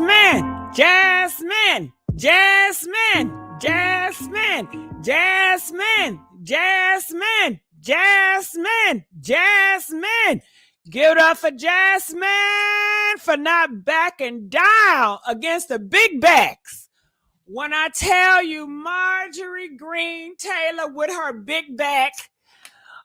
Jasmine, Jasmine, Jasmine, Jasmine, Jasmine, Jasmine, Jasmine, Jasmine. Give it up for Jasmine for not backing down against the big backs. When I tell you Marjorie Greene Taylor with her big back,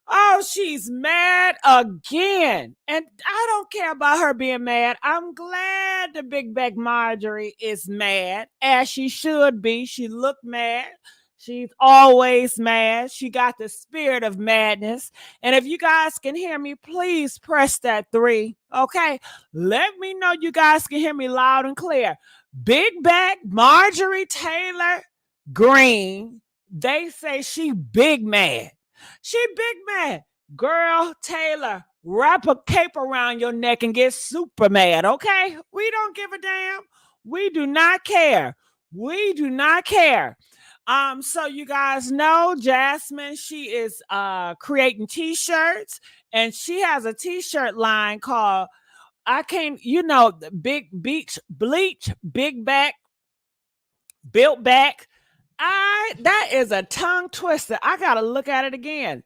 oh, she's mad again. And I don't care about her being mad. I'm glad the big back Marjorie is mad, as she should be. She looked mad. She's always mad. She got the spirit of madness. And if you guys can hear me, please press that 3. Okay? Let me know you guys can hear me loud and clear. Big back Marjorie Taylor Greene, they say she big mad. She big mad. Girl, Taylor, wrap a cape around your neck and get super mad, okay? We don't give a damn. We do not care. We do not care. So you guys know Jasmine, she is creating t-shirts, and she has a t-shirt line called the Bleach, big back, built back. That is a tongue twister. I gotta look at it again.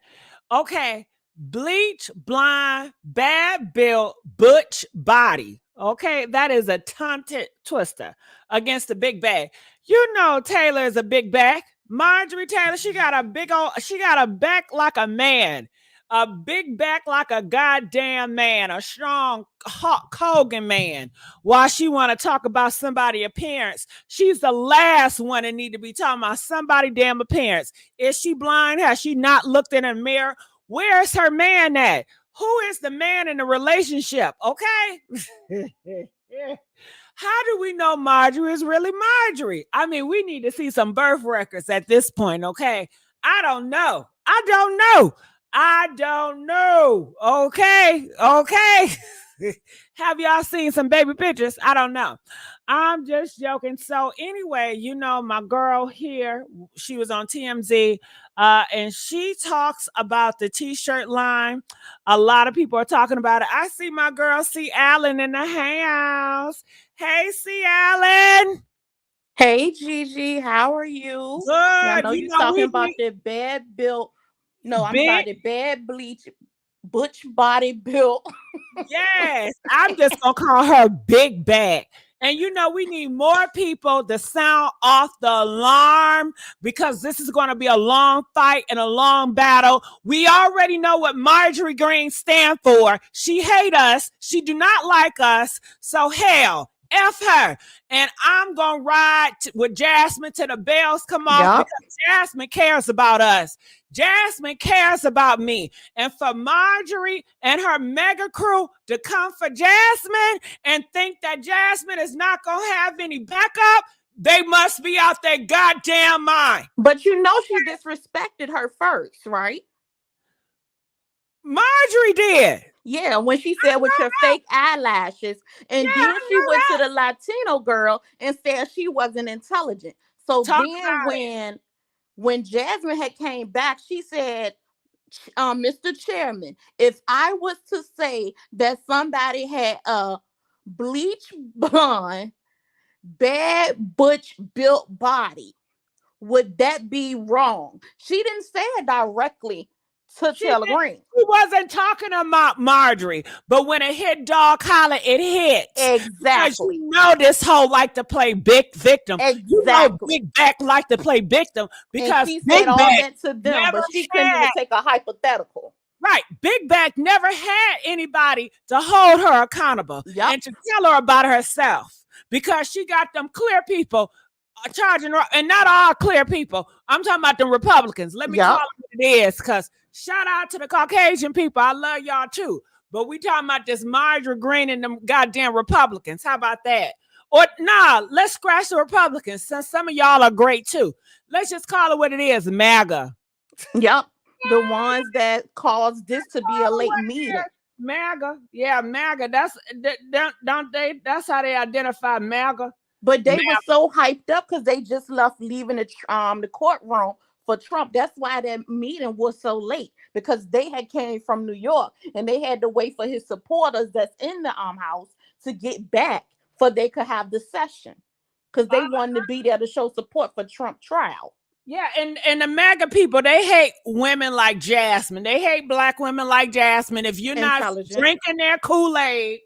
Okay, bleach, blind, bad built, butch body. Okay, that is a tongue twister against the big bag. You know Taylor is a big back. Marjorie Taylor, she got a back like a man. A big back like a goddamn man, a strong Hulk Hogan man. While she want to talk about somebody's appearance, she's the last one that need to be talking about somebody's damn appearance. Is she blind? Has she not looked in a mirror? Where's her man at? Who is the man in the relationship? Okay. How do we know Marjorie is really Marjorie? I mean, we need to see some birth records at this point, okay? I don't know. Okay. Have y'all seen some baby pictures? I don't know. I'm just joking. So anyway, you know, my girl here, she was on TMZ, and she talks about the t-shirt line. A lot of people are talking about it. I see my girl C. Allen in the house. Hey, C. Allen. Hey, Gigi, how are you? Good. I know you're talking about the bad built. No, I'm about the bad bleach, butch body built. Yes, I'm just gonna call her big bag. And you know, we need more people to sound off the alarm, because this is going to be a long fight and a long battle. We already know what Marjorie Greene stands for. She hate us. She do not like us. So hell, F her. And I'm going to ride with Jasmine till the bells come off, because Jasmine cares about us. Jasmine cares about me. And for Marjorie and her mega crew to come for Jasmine and think that Jasmine is not going to have any backup, they must be out their goddamn mind. But you know she disrespected her first, right? Marjorie did. Yeah, when she said with your fake eyelashes. And then she went to the Latino girl and said she wasn't intelligent. So when Jasmine had came back, she said, Mr. Chairman, if I was to say that somebody had a bleach blonde, bad butch built body, would that be wrong? She didn't say it directly to Taylor Greene. She wasn't talking about Marjorie, but when it hit dog collar, it hit. Exactly. Because you know this hoe like to play big victim. Exactly. You know big back like to play victim, because and she said all that to them, but she couldn't even take a hypothetical. Right. Big back never had anybody to hold her accountable and to tell her about herself, because she got them clear people charging her, and not all clear people. I'm talking about the Republicans. Let me call it what it is, because shout out to the Caucasian people. I love y'all too. But we talking about this Marjorie Greene and them goddamn Republicans. How about that? Or nah, let's scratch the Republicans, since some of y'all are great too. Let's just call it what it is, MAGA. Yep. The ones that caused this to be a late meeting. MAGA. Yeah, MAGA. That's how they identify MAGA. But they were so hyped up because they just leaving the courtroom for Trump. That's why that meeting was so late, because they had came from New York and they had to wait for his supporters that's in the house to get back for they could have the session because they wanted to be there to show support for Trump trial. Yeah, and the MAGA people, they hate women like Jasmine. They hate black women like Jasmine. If you're not drinking their Kool-Aid,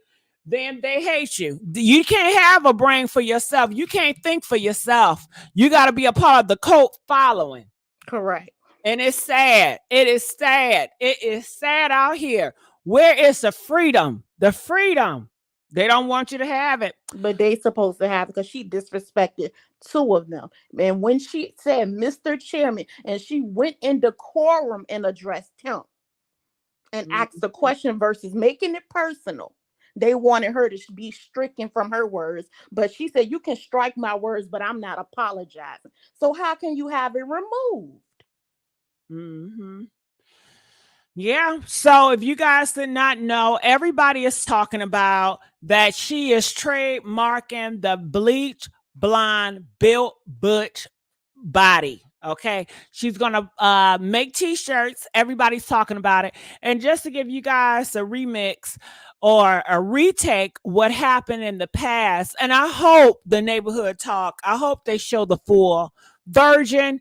then they hate you. You can't have a brain for yourself. You can't think for yourself. You got to be a part of the cult following. Correct. And it's sad. It is sad. It is sad out here. Where is the freedom? The freedom. They don't want you to have it. But they supposed to have it because she disrespected two of them. And when she said, Mr. Chairman, and she went in decorum and addressed him and asked the question versus making it personal. They wanted her to be stricken from her words. But she said, you can strike my words, but I'm not apologizing. So how can you have it removed? Yeah. So if you guys did not know, everybody is talking about that she is trademarking the bleach blonde built butch body. Okay. She's going to make t-shirts. Everybody's talking about it. And just to give you guys a remix or a retake what happened in the past. And I hope the neighborhood talk, I hope they show the full version.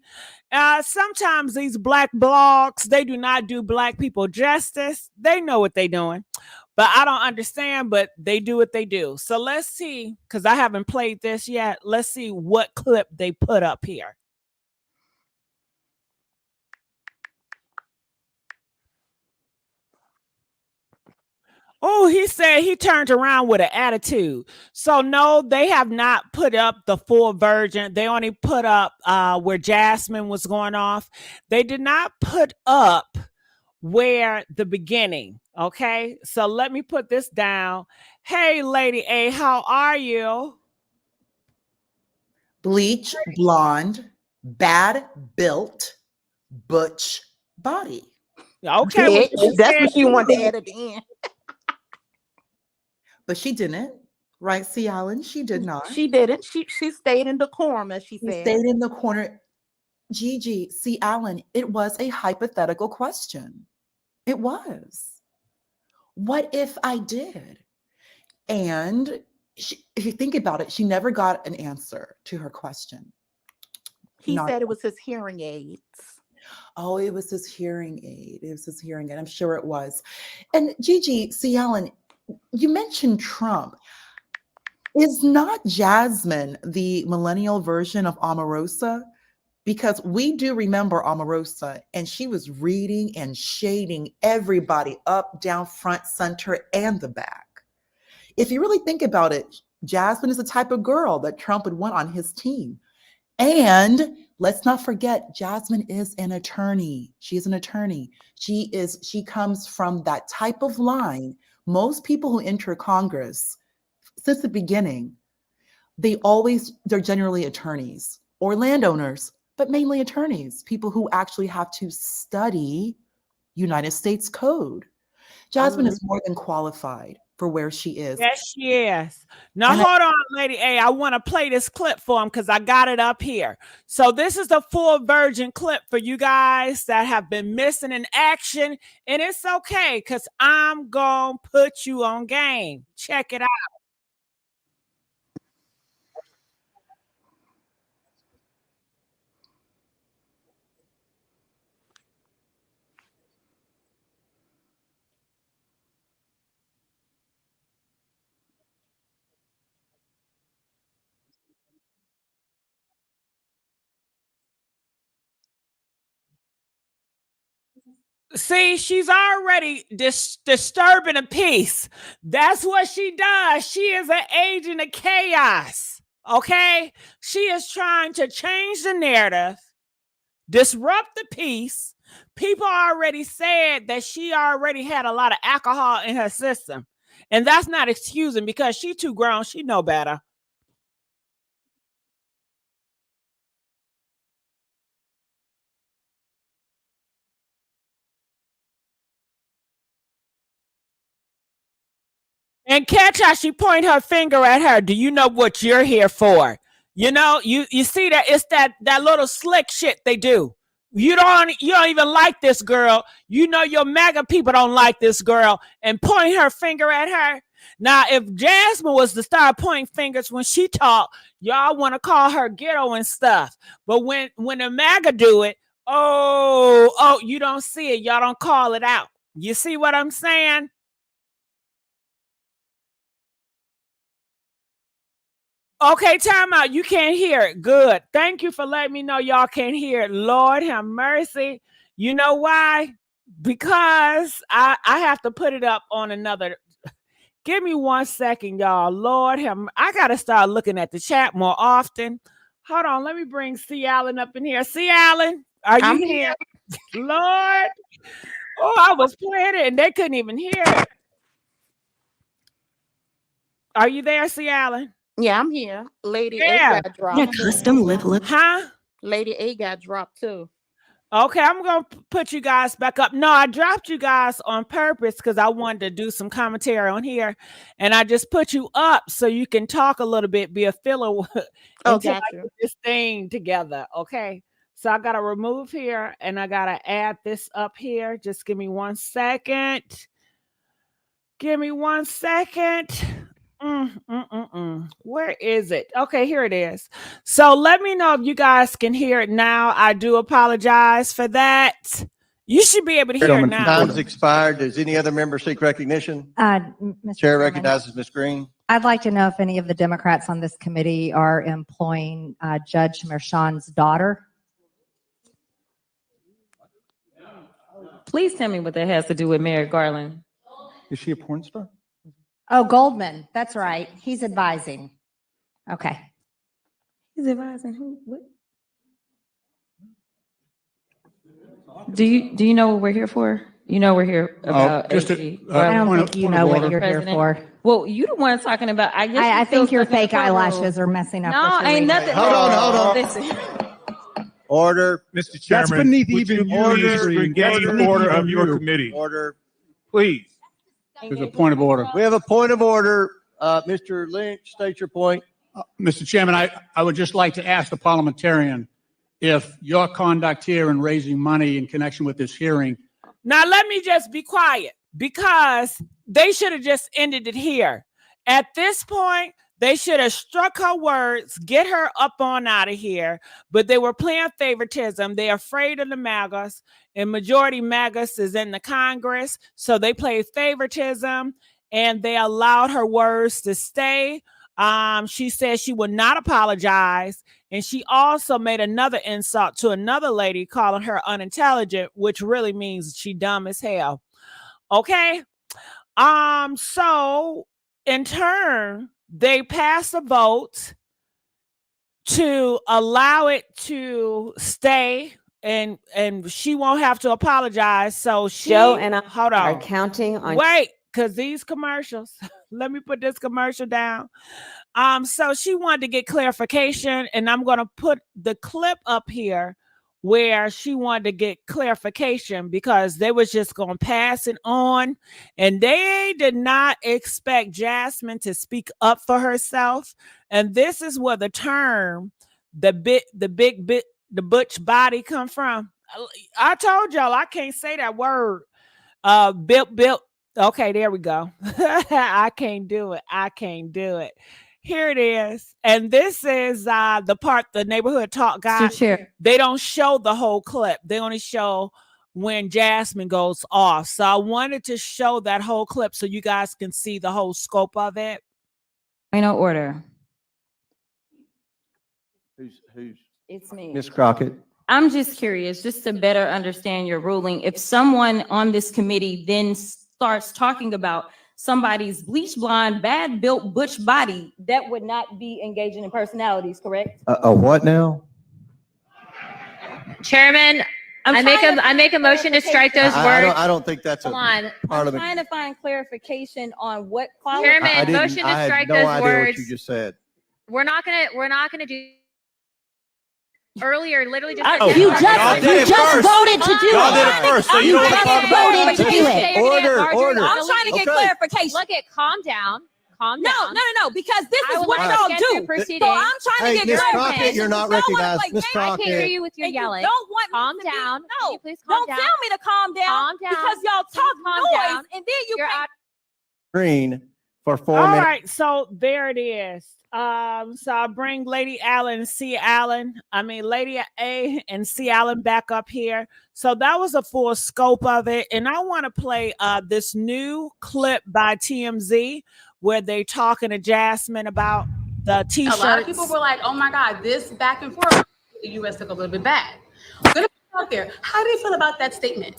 Sometimes these black blogs, they do not do black people justice. They know what they're doing, but I don't understand, but they do what they do. So let's see, because I haven't played this yet. Let's see what clip they put up here. Oh, he said he turned around with an attitude. So no, they have not put up the full version. They only put up where Jasmine was going off. They did not put up where the beginning. Okay, so let me put this down. Hey, Lady A, how are you? Bleach, blonde, bad built, butch body. Okay, that's what she wanted to add at the end. But she didn't, right, C. Allen? She did not. She didn't. She stayed in the corner, as she said. Stayed in the corner. Gigi, C. Allen, it was a hypothetical question. It was. What if I did? And if you think about it, she never got an answer to her question. He said it was his hearing aids. Oh, it was his hearing aid. It was his hearing aid. I'm sure it was. And Gigi, C. Allen, you mentioned Trump. Is not Jasmine the millennial version of Omarosa? Because we do remember Omarosa, and she was reading and shading everybody up, down, front, center, and the back. If you really think about it, Jasmine is the type of girl that Trump would want on his team. And let's not forget, Jasmine is an attorney. She's an attorney. She comes from that type of line. Most people who enter Congress since the beginning, they're generally attorneys or landowners, but mainly attorneys, people who actually have to study United States code. Jasmine is more than qualified for where she is. Yes, she is. Now, hold on, Lady A. I want to play this clip for him because I got it up here. So this is the full version clip for you guys that have been missing in action. And it's okay because I'm going to put you on game. Check it out. See, she's already disturbing the peace. That's what she does. She is an agent of chaos. Okay? She is trying to change the narrative, disrupt the peace. People already said that she already had a lot of alcohol in her system. And that's not excusing because she too grown. She know better. And catch how she point her finger at her. Do you know what you're here for? You know, you see that it's that little slick shit they do. You don't even like this girl. You know your MAGA people don't like this girl and point her finger at her. Now, if Jasmine was to start pointing fingers when she talk, y'all want to call her ghetto and stuff. But when the MAGA do it, oh, you don't see it. Y'all don't call it out. You see what I'm saying? Okay, time out. You can't hear it. Good. Thank you for letting me know y'all can't hear it. Lord have mercy. You know why? Because I have to put it up on another. Give me 1 second, y'all. Lord have I got to start looking at the chat more often. Hold on. Let me bring C. Allen up in here. C. Allen, are you here? Lord. Oh, I was playing it and they couldn't even hear it. Are you there, C. Allen? Yeah, I'm here. Lady A got dropped. Custom lip. Huh? Lady A got dropped too. Okay, I'm going to put you guys back up. No, I dropped you guys on purpose because I wanted to do some commentary on here. And I just put you up so you can talk a little bit, be a filler until I get this thing together. Okay. So I got to remove here and I got to add this up here. Just give me 1 second. Give me 1 second. Where is it? Okay, here it is. So let me know if you guys can hear it now. I do apologize for that. You should be able to hear it now. Time's expired. Does any other member seek recognition? Chair recognizes Ms. Greene. I'd like to know if any of the Democrats on this committee are employing Judge Merchan's daughter. Please tell me what that has to do with Merrick Garland. Is she a porn star? Oh, Goldman. That's right. He's advising. Okay. He's advising who? What? Do you know what we're here for? You know we're here about I don't think you know what you're here for. Well, you the one talking about. I think your fake eyelashes are messing up. No, ain't nothing. Hold on. Listen. Order. Mr. Chairman, That's beneath would even you your please forget the order of your committee? Order. Please. There's a point of order. We have a point of order. Mr. Lynch, state your point. Mr. Chairman, I would just like to ask the parliamentarian if your conduct here in raising money in connection with this hearing. Now, let me just be quiet because they should have just ended it here. At this point, they should have struck her words, get her up on out of here, but they were playing favoritism. They're afraid of the MAGAs, and majority MAGAs is in the Congress, so they played favoritism, and they allowed her words to stay. She said she would not apologize, and she also made another insult to another lady, calling her unintelligent, which really means she dumb as hell. Okay? So in turn, they passed a vote to allow it to stay, and she won't have to apologize. So Joe and I hold on, are counting on. Wait, because these commercials. Let me put this commercial down. So she wanted to get clarification, and I'm going to put the clip up here where she wanted to get clarification because they was just going to pass it on, and they did not expect Jasmine to speak up for herself. And this is where the term the butch body come from. I told y'all I can't say that word. Built. Okay, there we go. I can't do it. Here it is. And this is the part, the neighborhood talk guy. They don't show the whole clip. They only show when Jasmine goes off. So I wanted to show that whole clip so you guys can see the whole scope of it. Ain't no order. Who's It's me. Ms. Crockett? I'm just curious, just to better understand your ruling. If someone on this committee then starts talking about somebody's bleach blonde, bad built butch body, that would not be engaging in personalities, correct? A what now? Chairman, I make a motion to strike those words. I don't think that's Come on. I'm trying to find clarification on what qualifies. Chairman, motion to strike those words. I had no idea what you just said. We're not gonna do earlier, literally just. You just voted to do it. Y'all did it first, so you don't want to talk about it. Voted to do it. Order. I'm trying to get clarification. Look at, calm down. No, because this is what y'all do. So I'm trying to get Ms. clarification. Crockett, you're not recognized. Ms. I can't hear Crockett. you with your yelling. Don't want Calm me to down. Be, Can no, you please calm don't down. tell me to calm down. Calm down. Because y'all talk Calm noise down. and then you You're can't. out. Greene, for 4 All minutes. right, so there it is. So I'll bring Lady Allen and C. Allen. Lady A and C. Allen back up here. So that was a full scope of it. And I want to play this new clip by TMZ where they talking to Jasmine about the t-shirts. A lot of people were like, oh my God, this back and forth, the U.S. took a little bit back. Good out there. How do you feel about that statement?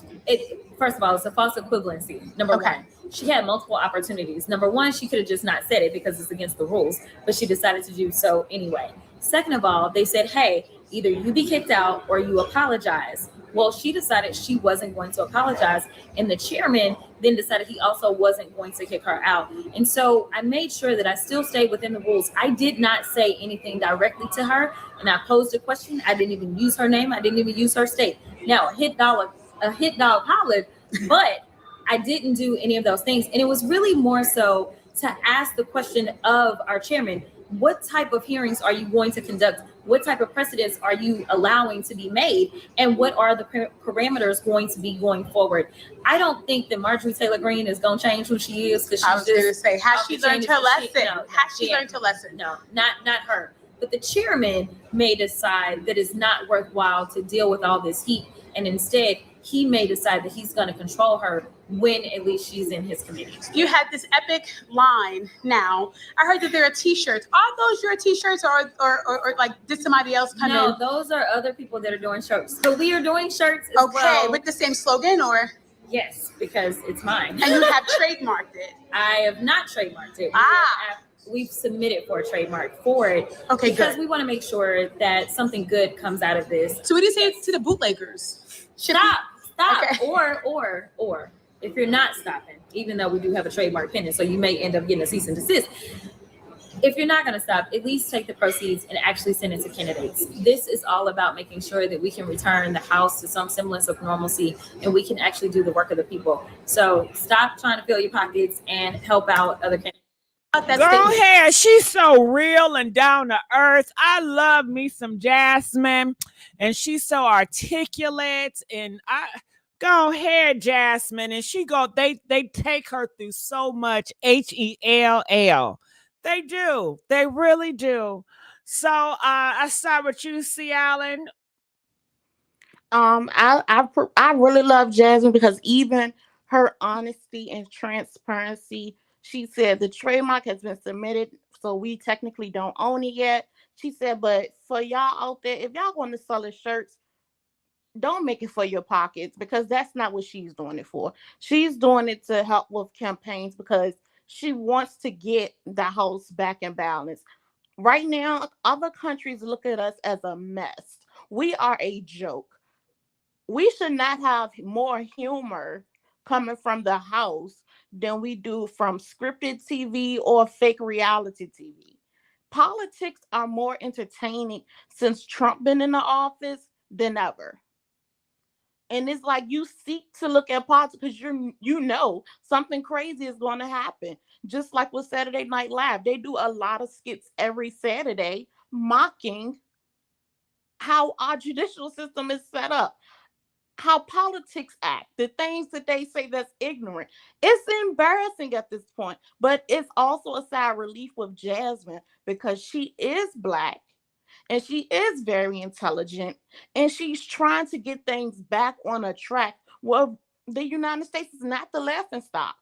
First of all, it's a false equivalency. Number one, she had multiple opportunities. Number one, she could have just not said it because it's against the rules, but she decided to do so anyway. Second of all, they said, hey, either you be kicked out or you apologize. Well, she decided she wasn't going to apologize, and the chairman then decided he also wasn't going to kick her out. And so I made sure that I still stayed within the rules. I did not say anything directly to her, and I posed a question. I didn't even use her name. I didn't even use her state. Now, a hit dog hollered, but I didn't do any of those things. And it was really more so to ask the question of our chairman, what type of hearings are you going to conduct? What type of precedents are you allowing to be made? And what are the parameters going to be going forward? I don't think that Marjorie Taylor Greene is going to change who she is. Because I was going to say, has she learned her lesson? Has she learned her lesson? No, not her. But the chairman may decide that it's not worthwhile to deal with all this heat. And instead, he may decide that he's going to control her when at least she's in his committee. You had this epic line now. I heard that there are t-shirts. Are those your t-shirts or like did somebody else come in? No, those are other people that are doing shirts. So we are doing shirts as well. Okay, with the same slogan or? Yes, because it's mine. And you have trademarked it. I have not trademarked it. We've submitted for a trademark for it. Okay, because we want to make sure that something good comes out of this. So what do you say to the bootleggers? Stop. Okay. Or if you're not stopping, even though we do have a trademark pending, so you may end up getting a cease and desist. If you're not going to stop, at least take the proceeds and actually send it to candidates. This is all about making sure that we can return the House to some semblance of normalcy and we can actually do the work of the people. So stop trying to fill your pockets and help out other candidates. Go ahead. She's so real and down to earth. I love me some Jasmine, and she's so articulate. And go ahead, Jasmine. And they take her through so much HELL. They do. They really do. So I start with you, C. Allen. I really love Jasmine because even her honesty and transparency. She said the trademark has been submitted, so we technically don't own it yet. She said, but for y'all out there, if y'all want to sell the shirts, don't make it for your pockets because that's not what she's doing it for. She's doing it to help with campaigns because she wants to get the House back in balance. Right now, other countries look at us as a mess. We are a joke. We should not have more humor coming from the House than we do from scripted TV or fake reality TV. Politics are more entertaining since Trump been in the office than ever. And it's like you seek to look at politics because you know something crazy is going to happen. Just like with Saturday Night Live, they do a lot of skits every Saturday mocking how our judicial system is set up. How politics act, the things that they say that's ignorant. It's embarrassing at this point, but it's also a sigh of relief with Jasmine because she is Black and she is very intelligent and she's trying to get things back on a track where the United States is not the laughing stock.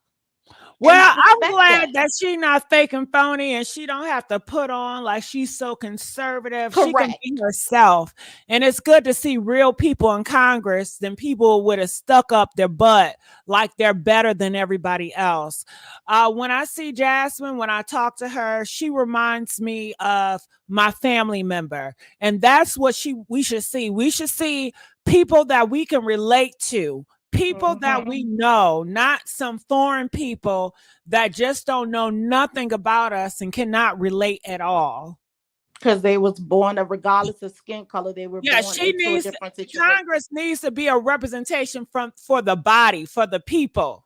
Well, I'm glad that she's not fake and phony and she don't have to put on like she's so conservative. Correct. She can be herself. And it's good to see real people in Congress than people would have stuck up their butt like they're better than everybody else. When I see Jasmine, when I talk to her, she reminds me of my family member. And that's what we should see. We should see people that we can relate to. People that we know, not some foreign people that just don't know nothing about us and cannot relate at all. Because they was born, regardless of skin color, they were born into a different situation. Congress needs to be a representation for the body, for the people,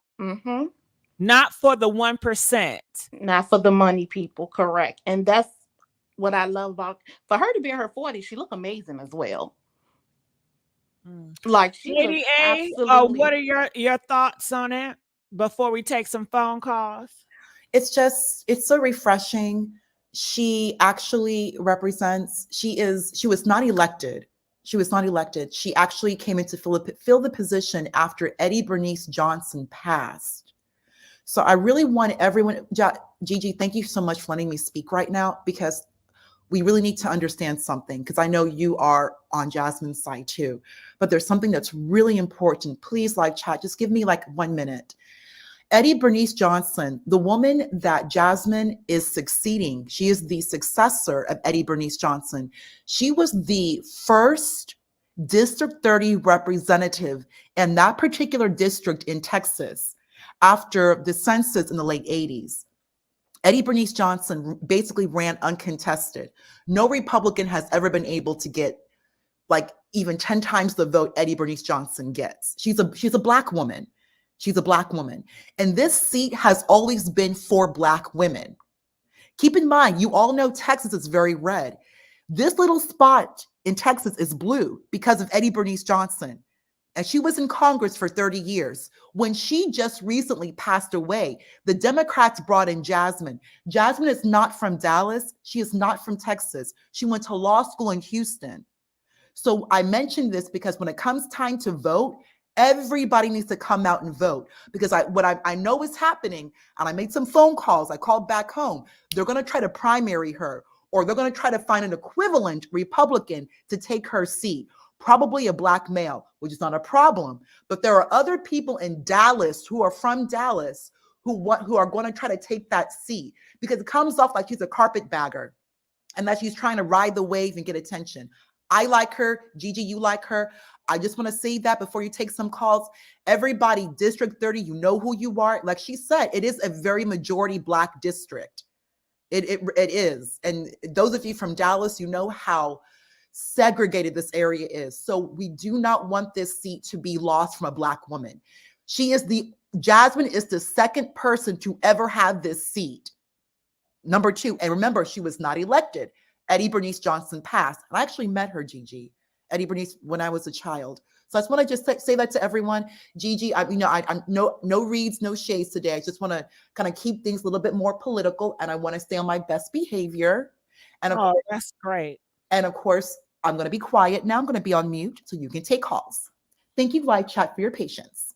not for the 1%. Not for the money people, correct. And that's what I love about, for her to be in her 40s, she look amazing as well. Like she Lady A, what are your thoughts on it before we take some phone calls? it's so refreshing. She actually represents, she was not elected. She was not elected. She actually came in to fill the position after Eddie Bernice Johnson passed. So I really want everyone, Gigi, thank you so much for letting me speak right now, because we really need to understand something, because I know you are on Jasmine's side too, but there's something that's really important. Please, live chat, just give me like 1 minute. Eddie Bernice Johnson, the woman that Jasmine is succeeding, she is the successor of Eddie Bernice Johnson. She was the first District 30 representative in that particular district in Texas after the census in the late 80s. Eddie Bernice Johnson basically ran uncontested. No Republican has ever been able to get like even 10 times the vote Eddie Bernice Johnson gets. She's a Black woman. She's a Black woman. And this seat has always been for Black women. Keep in mind, you all know Texas is very red. This little spot in Texas is blue because of Eddie Bernice Johnson. And she was in Congress for 30 years. When she just recently passed away, the Democrats brought in Jasmine. Jasmine is not from Dallas. She is not from Texas. She went to law school in Houston. So I mentioned this because when it comes time to vote, everybody needs to come out and vote, because what I know is happening, and I made some phone calls, I called back home, they're going to try to primary her, or they're going to try to find an equivalent Republican to take her seat. Probably a Black male, which is not a problem. But there are other people in Dallas who are from Dallas who are going to try to take that seat, because it comes off like she's a carpetbagger and that she's trying to ride the wave and get attention. I like her. Gigi, you like her. I just want to say that before you take some calls. Everybody, District 30, you know who you are. Like she said, it is a very majority Black district. It is. And those of you from Dallas, you know how segregated this area is. So we do not want this seat to be lost from a Black woman. Jasmine is the second person to ever have this seat. Number 2, and remember, she was not elected. Eddie Bernice Johnson passed. And I actually met her, Gigi, Eddie Bernice, when I was a child. So I just want to just say that to everyone. Gigi, I'm no reads, no shades today. I just want to kind of keep things a little bit more political, and I want to stay on my best behavior. And that's great. And of course, I'm going to be quiet now. I'm going to be on mute so you can take calls. Thank you, live chat, for your patience.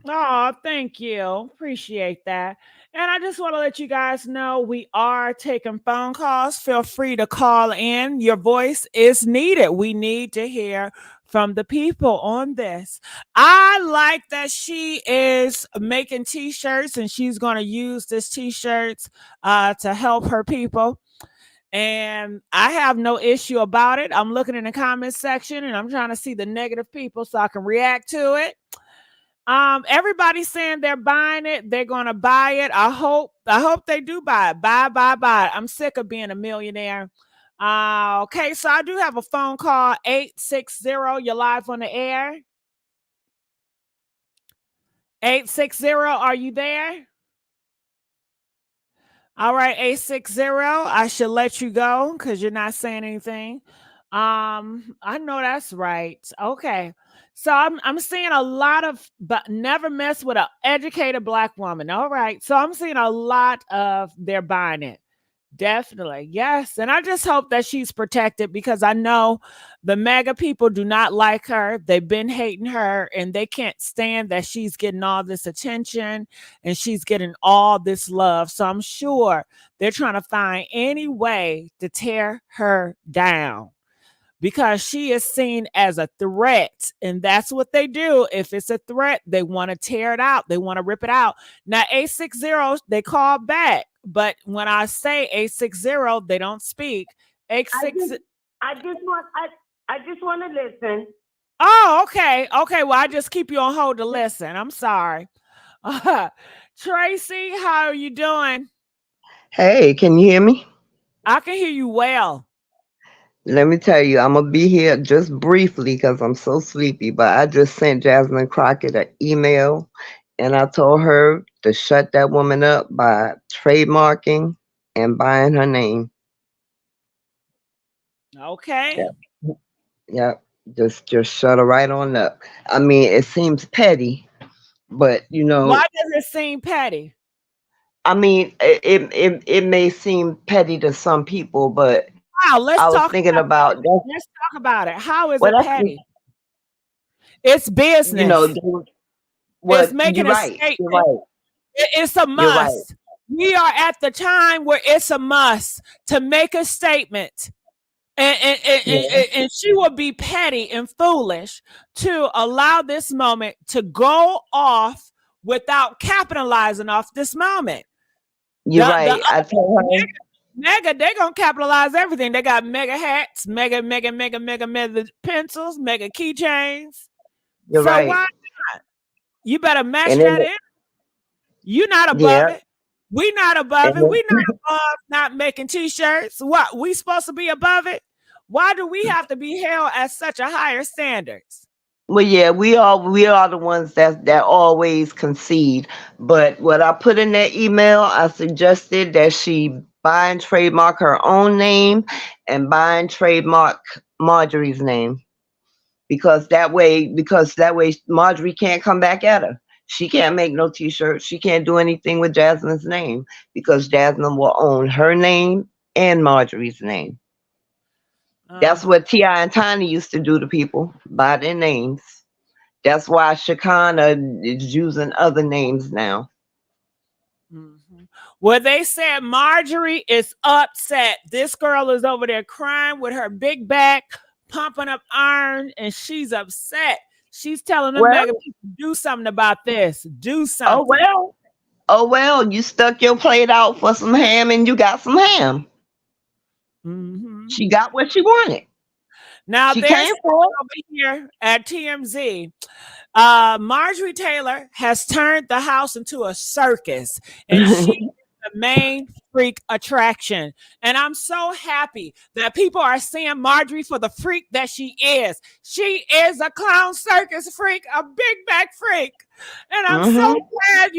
Oh, thank you. Appreciate that. And I just want to let you guys know we are taking phone calls. Feel free to call in. Your voice is needed. We need to hear from the people on this. I like that she is making t-shirts, and she's going to use this t-shirts to help her people. And I have no issue about it. I'm looking in the comments section and I'm trying to see the negative people so I can react to it. Everybody's saying they're buying it. They're going to buy it. I hope they do buy it. Buy. I'm sick of being a millionaire. Okay, so I do have a phone call, 860. You're live on the air. 860, are you there? All right, 860. I should let you go because you're not saying anything. I know that's right. Okay. So I'm seeing a lot of, but never mess with an educated Black woman. All right. So I'm seeing a lot of they're buying it. Definitely. Yes. And I just hope that she's protected, because I know the MAGA people do not like her. They've been hating her, and they can't stand that she's getting all this attention and she's getting all this love. So I'm sure they're trying to find any way to tear her down, because she is seen as a threat, and that's what they do. If it's a threat, they want to tear it out. They want to rip it out. Now, 860, they call back, but when I say 860, they don't speak. 860. I just want to listen. Oh, okay. Okay, well, I just keep you on hold to listen. I'm sorry. Tracy, how are you doing? Hey, can you hear me? I can hear you well. Let me tell you, I'm going to be here just briefly because I'm so sleepy, but I just sent Jasmine Crockett an email, and I told her to shut that woman up by trademarking and buying her name. Okay. Yep. Just shut her right on up. I mean, it seems petty, but you know. Why does it seem petty? I mean, it may seem petty to some people, but Wow, let's I was talk thinking about about it. Let's talk about it. How is well, it that's petty? It's business. It's what making you're a right. You're statement. right. It's a You're right. must. We are at the time where it's a must to make a statement. And she would be petty and foolish to allow this moment to go off without capitalizing off this moment. You're right. I told her. Mega, they're gonna capitalize everything. They got mega hats, mega pencils, mega keychains. You're so right. why not? You better match And that then, in. You're not above yeah. it. We not above And it. We not above not making t-shirts. What, we supposed to be above it? Why do we have to be held at such a higher standards? Well, yeah, we are the ones that always concede. But what I put in that email, I suggested that she buy and trademark her own name and buy and trademark Marjorie's name. Because that way Marjorie can't come back at her. She can't make no t-shirts. She can't do anything with Jasmine's name because Jasmine will own her name and Marjorie's name. That's what T.I. and Tiny used to do to people, buy their names. That's why Shekinah is using other names now. Well, they said Marjorie is upset. This girl is over there crying with her big back, pumping up iron, and she's upset. She's telling them mega people, do something about this. Do something. Oh well, you stuck your plate out for some ham and you got some ham. She got what she wanted. Now she there's came for over here at TMZ. Marjorie Taylor has turned the house into a circus, and she is the main freak attraction. And I'm so happy that people are seeing Marjorie for the freak that she is. She is a clown circus freak, a big back freak. And I'm so glad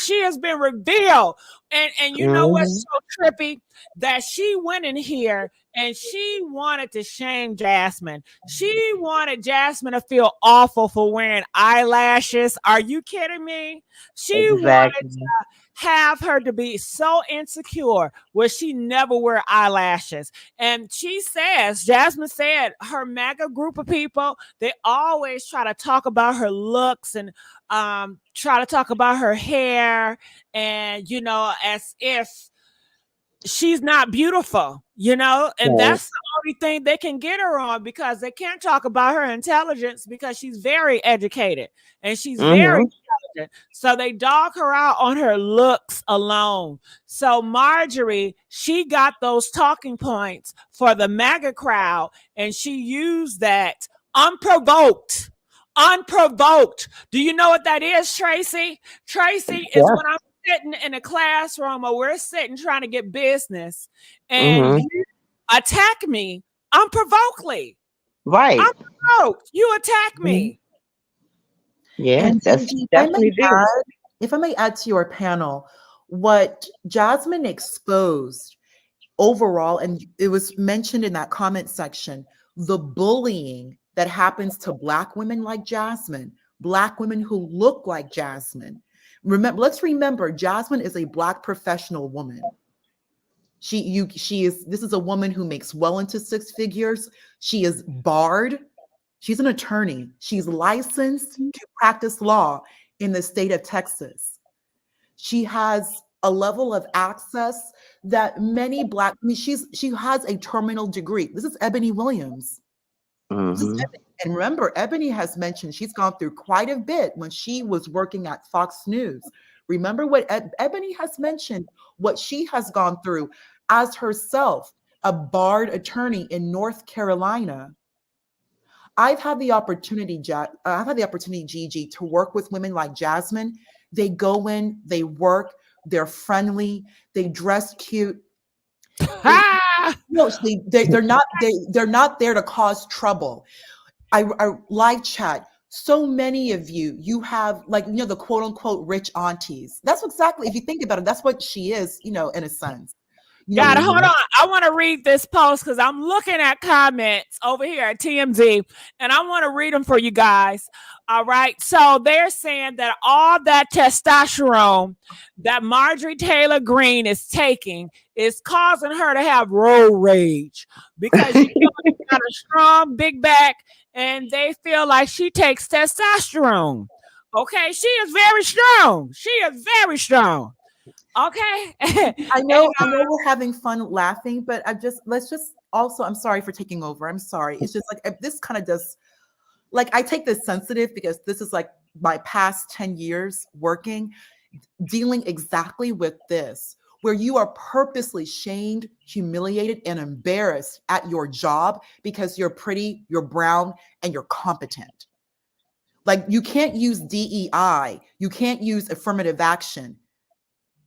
she has been revealed. And you know what's so trippy? That she went in here and she wanted to shame Jasmine. She wanted Jasmine to feel awful for wearing eyelashes. Are you kidding me? She wanted to have her to be so insecure where she never wear eyelashes. And she says, Jasmine said, her mega group of people, they always try to talk about her looks and try to talk about her hair, and as if she's not beautiful, and that's the only thing they can get her on, because they can't talk about her intelligence because she's very educated and she's very intelligent. So they dog her out on her looks alone. So Marjorie, she got those talking points for the MAGA crowd, and she used that unprovoked. Do you know what that is, Tracy? Tracy is when I'm sitting in a classroom or we're sitting trying to get business and you attack me unprovokedly. Right. Unprovoked. You attack me. Yeah, And that's Gigi, definitely if I may add to your panel, what Jasmine exposed overall, and it was mentioned in that comment section, the bullying that happens to Black women like Jasmine, Black women who look like Jasmine. Let's remember, Jasmine is a Black professional woman. This is a woman who makes well into six figures. She is barred. She's an attorney. She's licensed to practice law in the state of Texas. She has a level of access that many Black, she has a terminal degree. This is Ebony Williams. And remember, Ebony has mentioned she's gone through quite a bit when she was working at Fox News. Remember what Ebony has mentioned, what she has gone through as herself, a barred attorney in North Carolina. I've had the opportunity, Gigi, to work with women like Jasmine. They go in, they work, they're friendly, they dress cute. They're not there to cause trouble. I live chat. So many of you have the quote unquote rich aunties. That's exactly, if you think about it, that's what she is, in a sense. Got it. Hold on. I want to read this post because I'm looking at comments over here at TMZ and I want to read them for you guys. All right. So they're saying that all that testosterone that Marjorie Taylor Greene is taking is causing her to have road rage because she's got a strong big back and they feel like she takes testosterone. Okay. She is very strong. She is very strong. Okay. I know we're having fun laughing, but let's just also, I'm sorry for taking over. I'm sorry. It's just like, this kind of does, like, I take this sensitive because this is like my past 10 years working, dealing exactly with this, where you are purposely shamed, humiliated, and embarrassed at your job because you're pretty, you're brown, and you're competent. Like, you can't use DEI. You can't use affirmative action.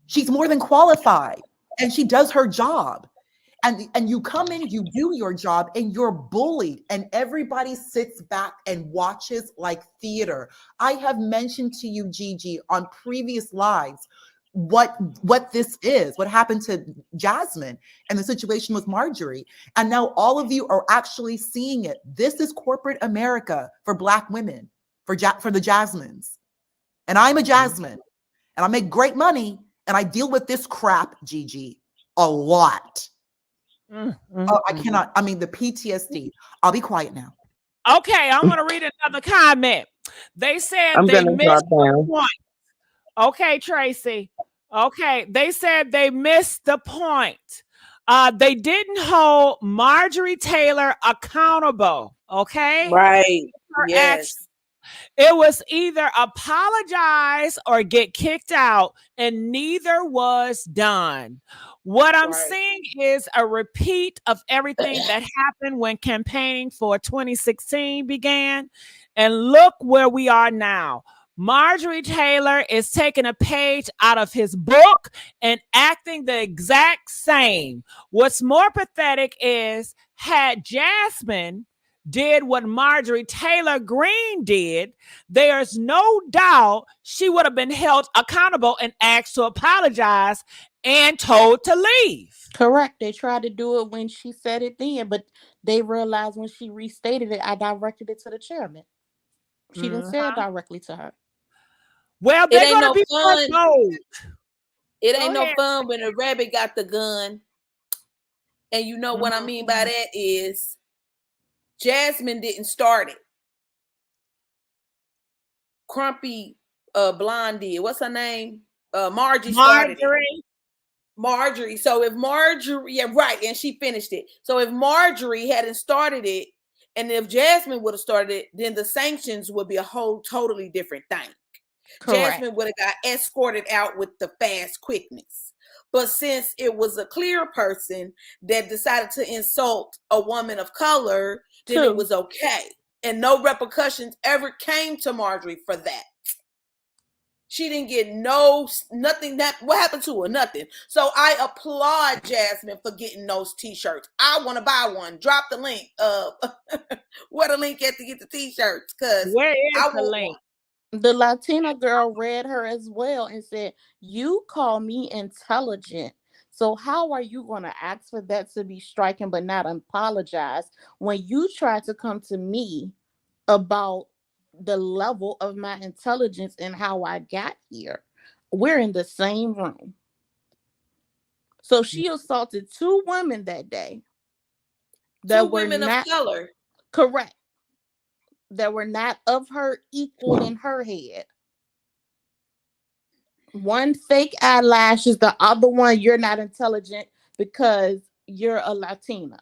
She's more than qualified and she does her job. And you come in, you do your job and you're bullied and everybody sits back and watches like theater. I have mentioned to you, Gigi, on previous lives, what this is, what happened to Jasmine and the situation with Marjorie. And now all of you are actually seeing it. This is corporate America for Black women, for the Jasmines. And I'm a Jasmine and I make great money. And I deal with this crap, Gigi, a lot. I cannot. I mean, the PTSD. I'll be quiet now. Okay, I'm going to read another comment. They said they missed the point. Okay, Tracy. Okay, they said they missed the point. They didn't hold Marjorie Taylor accountable. Okay? Right. Yes. It was either apologize or get kicked out, and neither was done. What I'm seeing is a repeat of everything that happened when campaigning for 2016 began. And look where we are now. Marjorie Taylor is taking a page out of his book and acting the exact same. What's more pathetic is, had Jasmine did what Marjorie Taylor Greene did, there's no doubt she would have been held accountable and asked to apologize and told to leave. Correct. They tried to do it when she said it then, but they realized when she restated it, I directed it to the chairman. She didn't say it directly to her. Well, they're going to be fun. It ain't no fun when a rabbit got the gun. And you know what I mean by that is Jasmine didn't start it. Crumpy blonde did. What's her name? Marjorie started it. Marjorie. So if Marjorie, yeah, right, and she finished it. So if Marjorie hadn't started it, and if Jasmine would have started it, then the sanctions would be a whole totally different thing. Correct. Jasmine would have got escorted out with the fast quickness. But since it was a clear person that decided to insult a woman of color, then it was okay. And no repercussions ever came to Marjorie for that. She didn't get nothing. What happened to her? Nothing. So I applaud Jasmine for getting those t-shirts. I want to buy one. Drop the link. Where the link at to get the t-shirts? Because where is the link? The Latina girl read her as well and said, "You call me intelligent. So how are you going to ask for that to be stricken but not apologize when you try to come to me about the level of my intelligence and how I got here? We're in the same room." So she assaulted two women that day. Two women of color. Correct. That were not of her equal in her head. One fake eyelashes, the other one you're not intelligent because you're a Latina.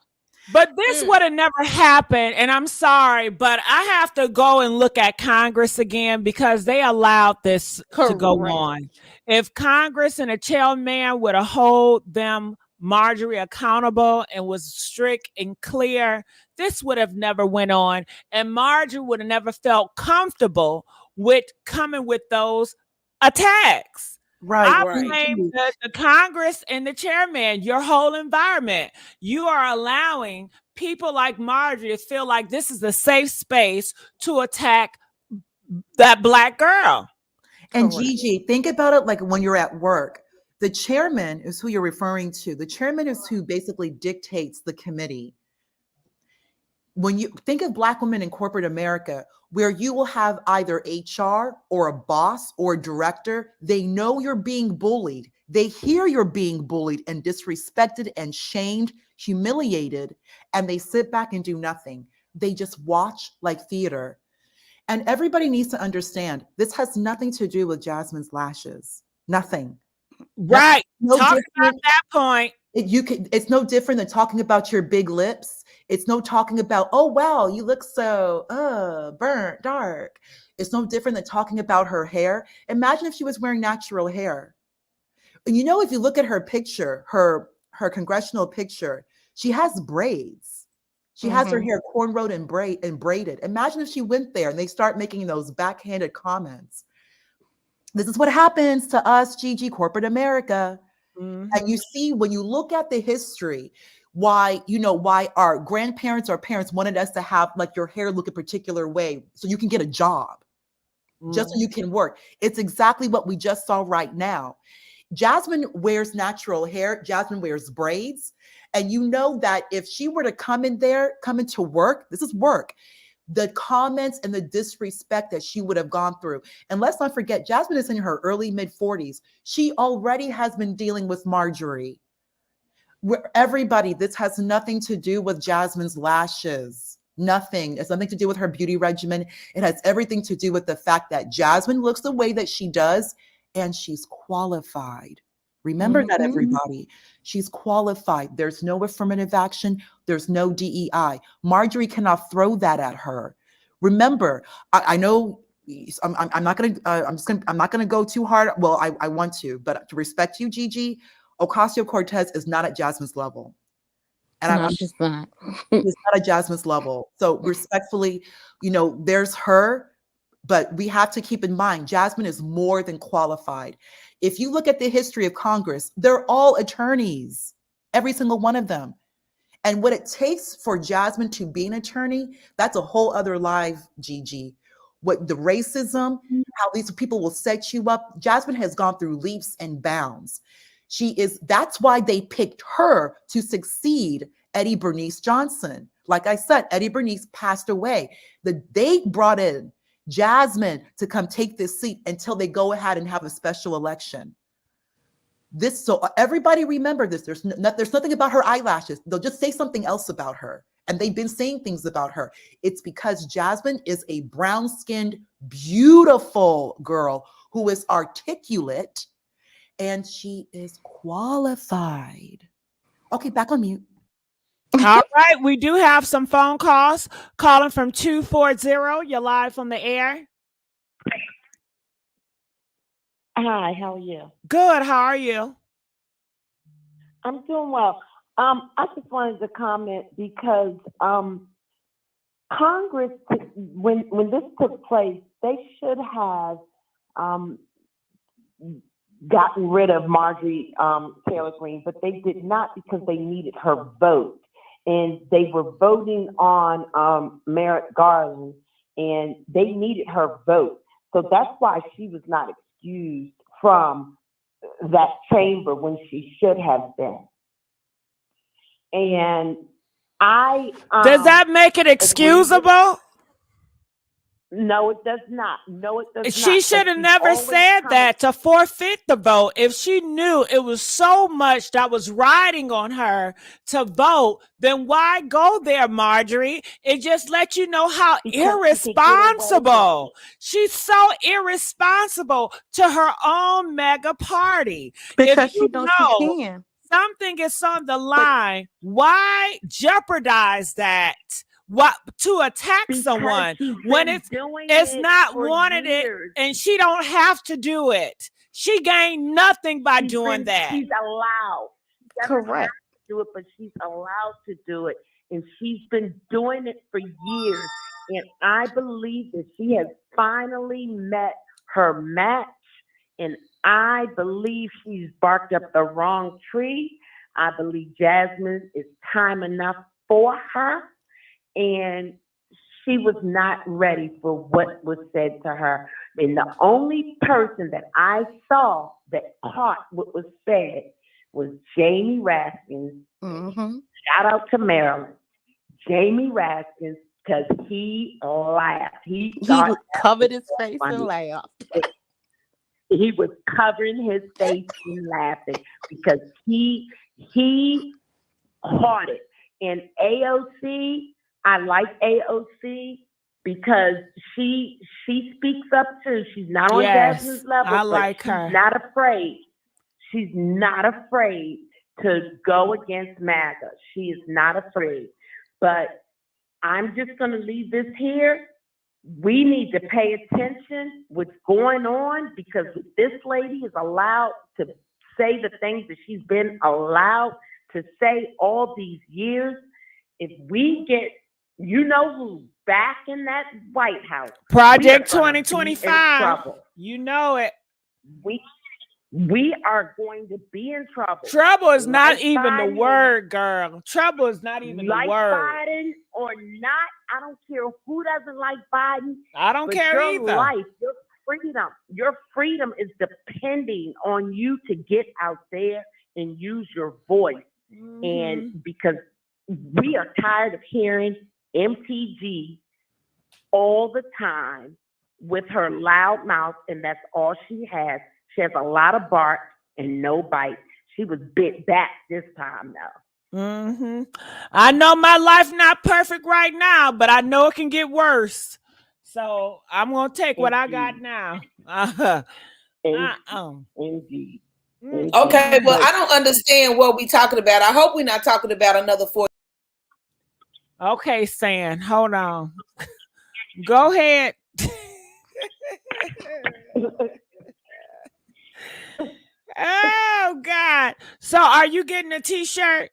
But this would have never happened, and I'm sorry, but I have to go and look at Congress again because they allowed this to go on. If Congress and a chairman would have held them Marjorie accountable and was strict and clear, this would have never went on, and Marjorie would have never felt comfortable with coming with those attacks. I blame the Congress and the chairman, your whole environment. You are allowing people like Marjorie to feel like this is a safe space to attack that Black girl. And Gigi, think about it like when you're at work. The chairman is who you're referring to. The chairman is who basically dictates the committee. When you think of Black women in corporate America, where you will have either HR or a boss or a director, they know you're being bullied. They hear you're being bullied and disrespected and shamed, humiliated, and they sit back and do nothing. They just watch like theater. And everybody needs to understand, this has nothing to do with Jasmine's lashes. Nothing. Right. No Talk different. about that point. It's no different than talking about your big lips. It's no talking about, oh, wow, you look so burnt, dark. It's no different than talking about her hair. Imagine if she was wearing natural hair. You know, if you look at her picture, her congressional picture, she has braids. She has her hair cornrowed and braided. Imagine if she went there and they start making those backhanded comments. This is what happens to us, Gigi, corporate America. And you see, when you look at the history, why our grandparents or parents wanted us to have like your hair look a particular way so you can get a job, just so you can work. It's exactly what we just saw right now. Jasmine wears natural hair. Jasmine wears braids. And you know that if she were to come into work, this is work, the comments and the disrespect that she would have gone through. And let's not forget, Jasmine is in her early mid-40s. She already has been dealing with Marjorie. Everybody, this has nothing to do with Jasmine's lashes. Nothing. It's nothing to do with her beauty regimen. It has everything to do with the fact that Jasmine looks the way that she does, and she's qualified. Remember that, everybody. She's qualified. There's no affirmative action. There's no DEI. Marjorie cannot throw that at her. Remember, I know I'm not gonna go too hard. Well, I want to, but to respect you, Gigi, Ocasio-Cortez is not at Jasmine's level. And she's not. She's not at Jasmine's level. So respectfully, there's her, but we have to keep in mind, Jasmine is more than qualified. If you look at the history of Congress, they're all attorneys, every single one of them. And what it takes for Jasmine to be an attorney, that's a whole other live, Gigi. What the racism, how these people will set you up. Jasmine has gone through leaps and bounds. That's why they picked her to succeed Eddie Bernice Johnson. Like I said, Eddie Bernice passed away. They brought in Jasmine to come take this seat until they go ahead and have a special election. So everybody remember this. There's nothing about her eyelashes. They'll just say something else about her. And they've been saying things about her. It's because Jasmine is a brown-skinned, beautiful girl who is articulate, and she is qualified. Okay, back on mute. All right, we do have some phone calls. Calling from 240. You're live on the air. Hi, how are you? Good. How are you? I'm doing well. I just wanted to comment because Congress, when this took place, they should have gotten rid of Marjorie Taylor Greene, but they did not because they needed her vote. And they were voting on Merrick Garland, and they needed her vote. So that's why she was not excused from that chamber when she should have been. And does that make it excusable? No, it does not. No, it does not. She should have never said that to forfeit the vote. If she knew it was so much that was riding on her to vote, then why go there, Marjorie? It just lets you know how irresponsible. She's so irresponsible to her own mega party. Because if you she knows she can. Something is on the line, why jeopardize that? What to attack someone when it's not wanted years. And she don't have to do it. She gained nothing by doing that. She's allowed. She doesn't have to do it, but she's allowed to do it. And she's been doing it for years. And I believe that she has finally met her match. And I believe she's barked up the wrong tree. I believe Jasmine is time enough for her. And she was not ready for what was said to her. And the only person that I saw that caught what was said was Jamie Raskins. Shout out to Maryland. Jamie Raskins, because he laughed. He covered his face and laughed. He was covering his face and laughing because he caught it. And AOC, I like AOC because she speaks up too. She's not on Jasmine's level, I like but her. She's not afraid. She's not afraid to go against MAGA. She is not afraid. But I'm just going to leave this here. We need to pay attention what's going on, because this lady is allowed to say the things that she's been allowed to say all these years. If we get, you know who, back in that White House, Project 2025. You know it. We are going to be in trouble. Trouble is not Like even Biden, the word, girl. Trouble is not even like the word. Biden or not, I don't care who doesn't like Biden. I don't but care your either. Life, your freedom is depending on you to get out there and use your voice. And because we are tired of hearing MTG all the time with her loud mouth, and that's all she has. She has a lot of bark and no bite. She was bit back this time, though. I know my life not perfect right now, but I know it can get worse. So I'm gonna take what I got now. Indeed. Okay, well, I don't understand what we're talking about. I hope we're not talking about another 4. Okay, San, hold on. Go ahead. Oh God! So, are you getting a T-shirt?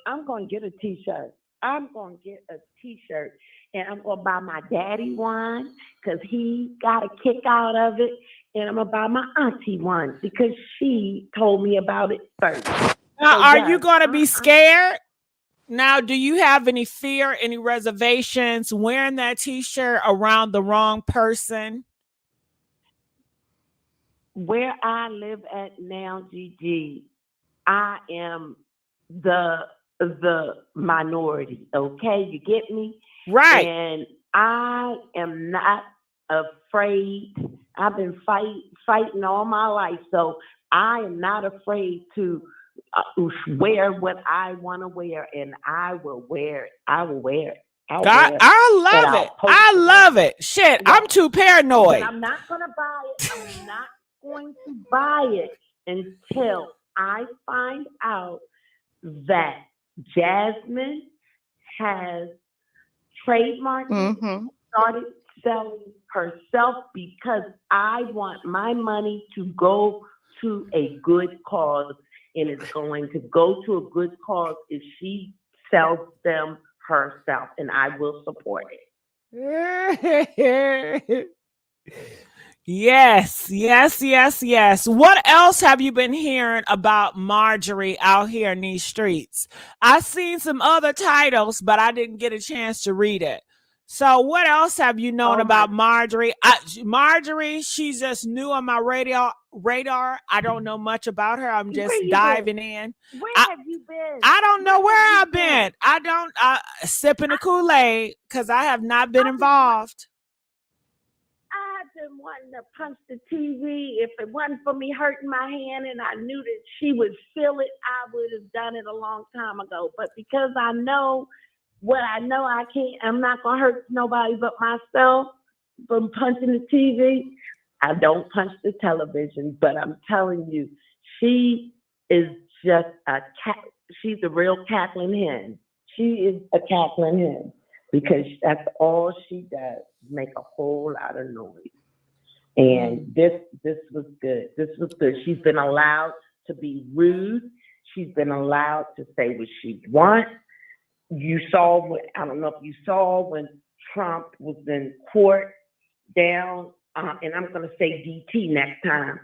I'm gonna get a T-shirt. I'm gonna get a T-shirt, and I'm gonna buy my daddy one because he got a kick out of it, and I'm gonna buy my auntie one because she told me about it first. Now, are you gonna be scared? Now, do you have any fear, any reservations wearing that T-shirt around the wrong person? Where I live at now, Gigi, I am the minority. Okay, you get me? Right. And I am not afraid. I've been fighting all my life, so I am not afraid to wear what I want to wear, and I will wear it. I will wear it. I love it. I love it. Shit, I'm too paranoid. But I'm not gonna buy it. I'm not going to buy it until I find out that Jasmine has trademarked, started selling herself, because I want my money to go to a good cause, and it's going to go to a good cause if she sells them herself, and I will support it. Yes. What else have you been hearing about Marjorie out here in these streets? I've seen some other titles, but I didn't get a chance to read it. So what else have you known about Marjorie? Marjorie, she's just new on my radar. I don't know much about her. I'm just diving in. Where have you been? I don't know where I've been. I don't sipping the Kool-Aid because I have not been involved. I've been wanting to punch the TV. If it wasn't for me hurting my hand and I knew that she would feel it, I would have done it a long time ago. But because I know what I know, I'm not going to hurt nobody but myself from punching the TV. I don't punch the television, but I'm telling you, she is just she's a real cackling hen. She is a cackling hen because that's all she does, make a whole lot of noise. And this was good. This was good. She's been allowed to be rude. She's been allowed to say what she wants. You saw I don't know if you saw when Trump was in court down, and I'm going to say DT next time.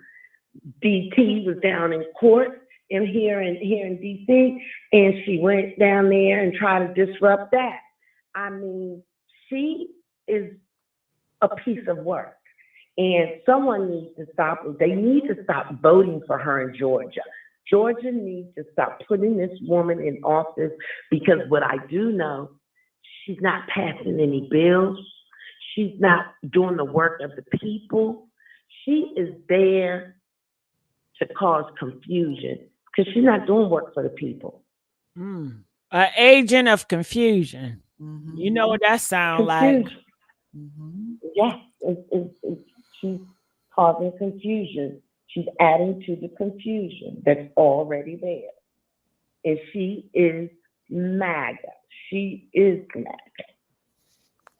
DT was down in court here in DC, and she went down there and tried to disrupt that. I mean, she is a piece of work. And someone needs to stop, they need to stop voting for her in Georgia. Georgia needs to stop putting this woman in office, because what I do know, she's not passing any bills. She's not doing the work of the people. She is there to cause confusion because she's not doing work for the people. An agent of confusion. You know what that sounds like? Yes, she's causing confusion. She's adding to the confusion that's already there. And she is MAGA. She is MAGA.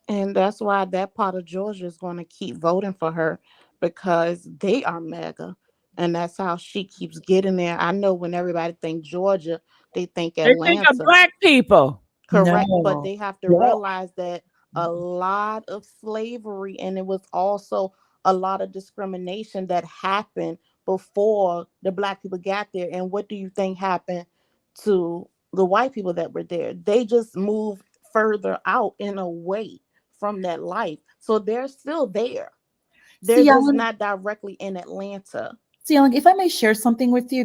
And that's why that part of Georgia is going to keep voting for her, because they are MAGA. And that's how she keeps getting there. I know when everybody think Georgia, they think Atlanta. They think of black people. Correct. No. But they have to realize that a lot of slavery, and it was also a lot of discrimination that happened before the black people got there. And what do you think happened to the white people that were there? They just moved further out and away from that life. So they're still there. They're just not directly in Atlanta. See, Ellen, if I may share something with you,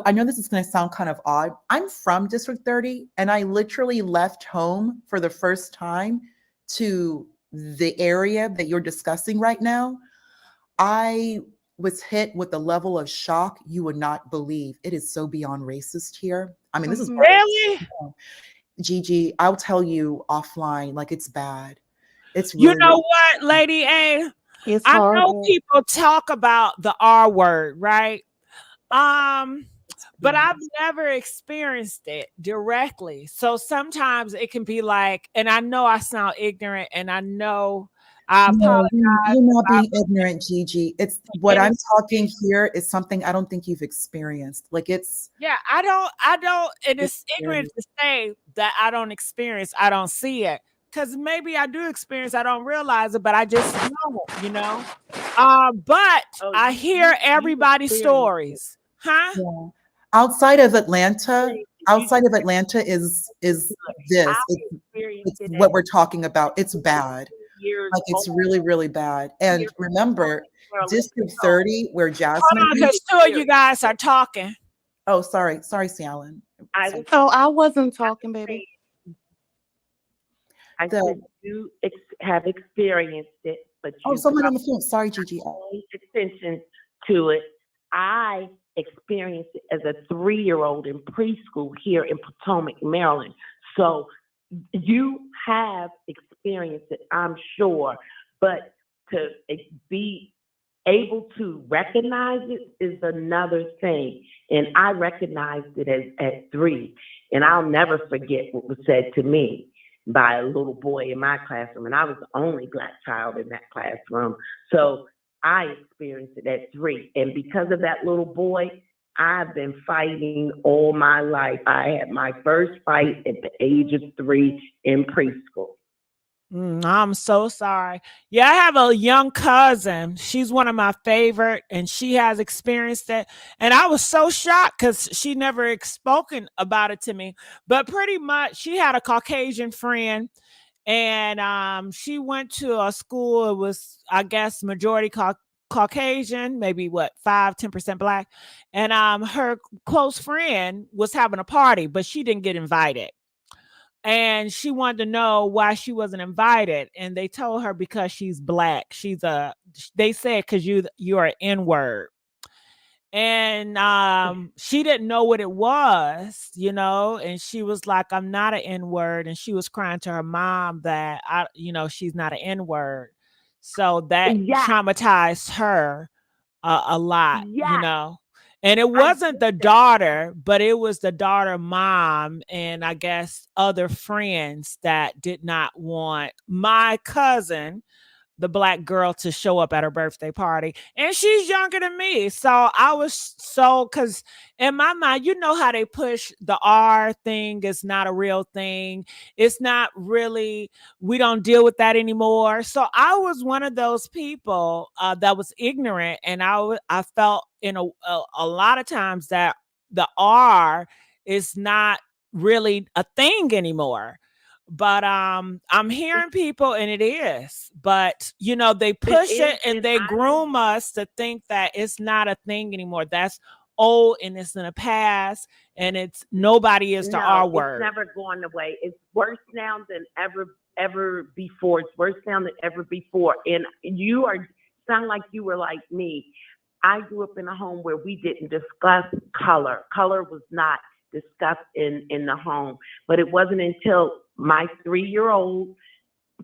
I know this is going to sound kind of odd. I'm from District 30, and I literally left home for the first time to the area that you're discussing right now. I was hit with a level of shock you would not believe. It is so beyond racist here. I mean, this is really, Gigi, I'll tell you offline, like, it's bad. It's really, you know what, Lady A? I know people talk about the R word, right? But I've never experienced it directly. So sometimes it can be like, and I know I sound ignorant, and I know I apologize. You're not being ignorant, Gigi. It's what I'm talking here is something I don't think you've experienced. Like, it's I don't, and it's ignorant to say that I don't experience, I don't see it. Because maybe I do experience, I don't realize it, but I just don't, you know. But I hear everybody's stories, huh? Yeah. Outside of Atlanta is this. It's what we're talking about. It's bad. Like, it's really, really bad. And remember, District 30, where Jasmine. Hold on, because two of you guys are talking. Oh, sorry, Cialan. I wasn't talking, baby. I said you have experienced it, but someone on the phone. Sorry, Gigi. Attention to it. I experienced it as a 3-year-old in preschool here in Potomac, Maryland. So you have experienced it, I'm sure, but to be able to recognize it is another thing. And I recognized it at 3, and I'll never forget what was said to me by a little boy in my classroom, and I was the only Black child in that classroom. So I experienced it at 3, and because of that little boy, I've been fighting all my life. I had my first fight at the age of 3 in preschool. I'm so sorry. Yeah, I have a young cousin. She's one of my favorite, and she has experienced it. And I was so shocked because she never spoken about it to me. But pretty much, she had a Caucasian friend, and she went to a school. It was, I guess, majority Caucasian, maybe 5-10% Black. And her close friend was having a party, but she didn't get invited. And she wanted to know why she wasn't invited. And they told her because she's Black. They said, because you're an N-word. And she didn't know what it was, you know, and she was like, I'm not an N-word. And she was crying to her mom that, she's not an N-word. So that traumatized her a lot, you know. And it wasn't the daughter, but it was the daughter mom and I guess other friends that did not want my cousin, the Black girl, to show up at her birthday party. And she's younger than me. So I was because in my mind, you know how they push the R thing is not a real thing. It's not really, we don't deal with that anymore. So I was one of those people that was ignorant. And I felt in a lot of times that the R is not really a thing anymore. But I'm hearing people, and it is. But you know, they push it and they groom us to think that it's not a thing anymore. That's old and it's in the past, and it's nobody is the R word. It's never going away. It's worse now than ever before. It's worse now than ever before. And you sound like you were like me. I grew up in a home where we didn't discuss color. Color was not discussed in the home. But it wasn't until my 3-year-old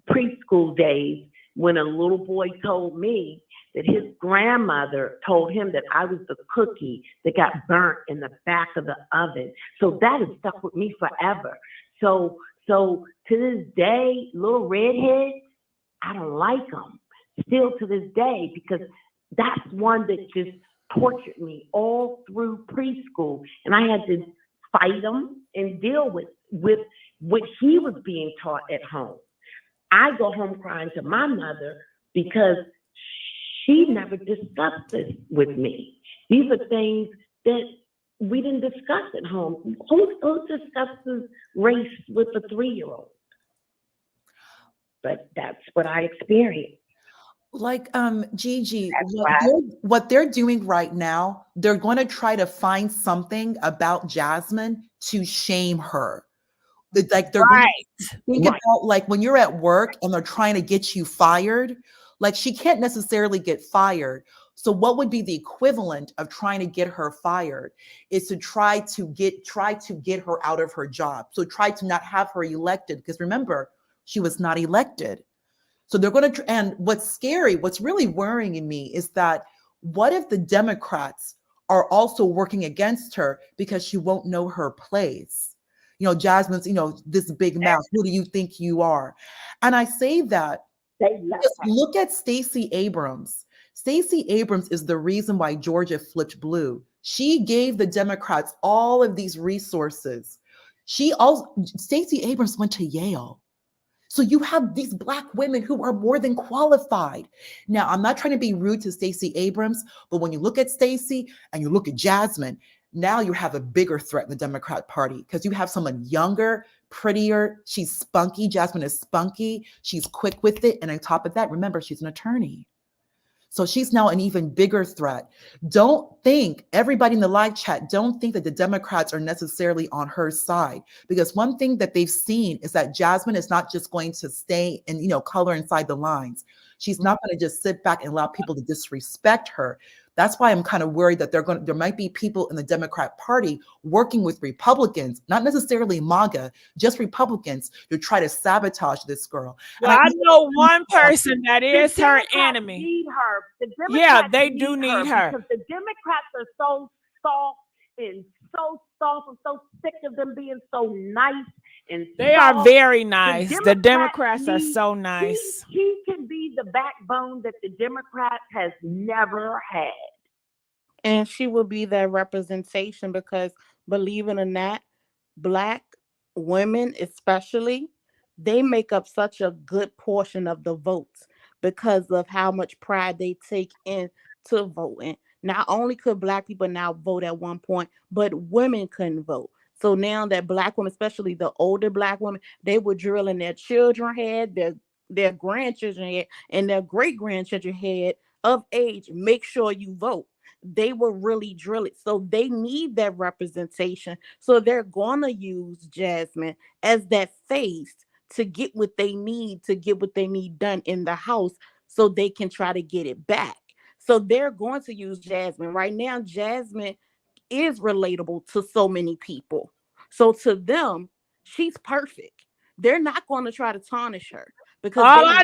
preschool days when a little boy told me that his grandmother told him that I was the cookie that got burnt in the back of the oven. So that has stuck with me forever. So to this day, little redheads, I don't like them still to this day, because that's one that just tortured me all through preschool. And I had to fight him and deal with what he was being taught at home. I go home crying to my mother because she never discussed this with me. These are things that we didn't discuss at home. Who discusses race with a 3-year-old? But that's what I experienced. Like Gigi, what they're doing right now, they're going to try to find something about Jasmine to shame her. Like they're going to think about, like, when you're at work and they're trying to get you fired, like she can't necessarily get fired. So what would be the equivalent of trying to get her fired is to try to get her out of her job. So try to not have her elected, because remember, she was not elected. So they're going to, and what's really worrying in me is that what if the Democrats are also working against her because she won't know her place? You know, Jasmine's, this big mouth. Who do you think you are? And I say that, look at Stacey Abrams. Stacey Abrams is the reason why Georgia flipped blue. She gave the Democrats all of these resources. Stacey Abrams went to Yale. So you have these Black women who are more than qualified. Now, I'm not trying to be rude to Stacey Abrams, but when you look at Stacey and you look at Jasmine, now you have a bigger threat in the Democrat Party, because you have someone younger, prettier. She's spunky. Jasmine is spunky. She's quick with it. And on top of that, remember, she's an attorney. So she's now an even bigger threat. Don't think, everybody in the live chat, don't think that the Democrats are necessarily on her side, because one thing that they've seen is that Jasmine is not just going to stay and, color inside the lines. She's not going to just sit back and allow people to disrespect her. That's why I'm kind of worried that there might be people in the Democrat Party working with Republicans, not necessarily MAGA, just Republicans, to try to sabotage this girl. Well, I know one person that is her enemy. Need her. The Yeah, they do need her. Because the Democrats are so soft and so soft. I'm so sick of them being so nice. And they are very nice. The Democrats are so nice. She can be the backbone that the Democrats has never had. And she will be that representation, because believe it or not, Black women especially, they make up such a good portion of the votes because of how much pride they take into voting. Not only could Black people now vote at one point, but women couldn't vote. So now that Black women, especially the older Black women, they were drilling their children head, their grandchildren head, and their great-grandchildren head of age, make sure you vote. They will really drill it. So they need that representation. So they're going to use Jasmine as that face to get what they need, done in the House, so they can try to get it back. So they're going to use Jasmine. Right now, Jasmine is relatable to so many people. So to them, she's perfect. They're not going to try to tarnish her, because all I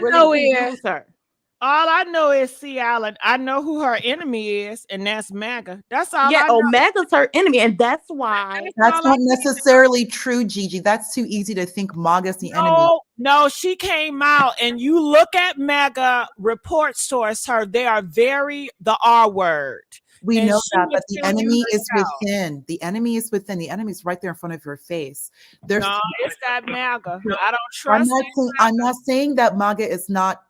know is C. Allen. I know who her enemy is, and that's MAGA. That's all I know. MAGA's her enemy, and that's why. That's not necessarily true, Gigi. That's too easy to think MAGA's the enemy. No, she came out, and you look at MAGA reports towards her, they are the R word. We know that, but the enemy is within. The enemy is within. The enemy is right there in front of your face. No, it's that MAGA. I don't trust I'm not saying that MAGA is not,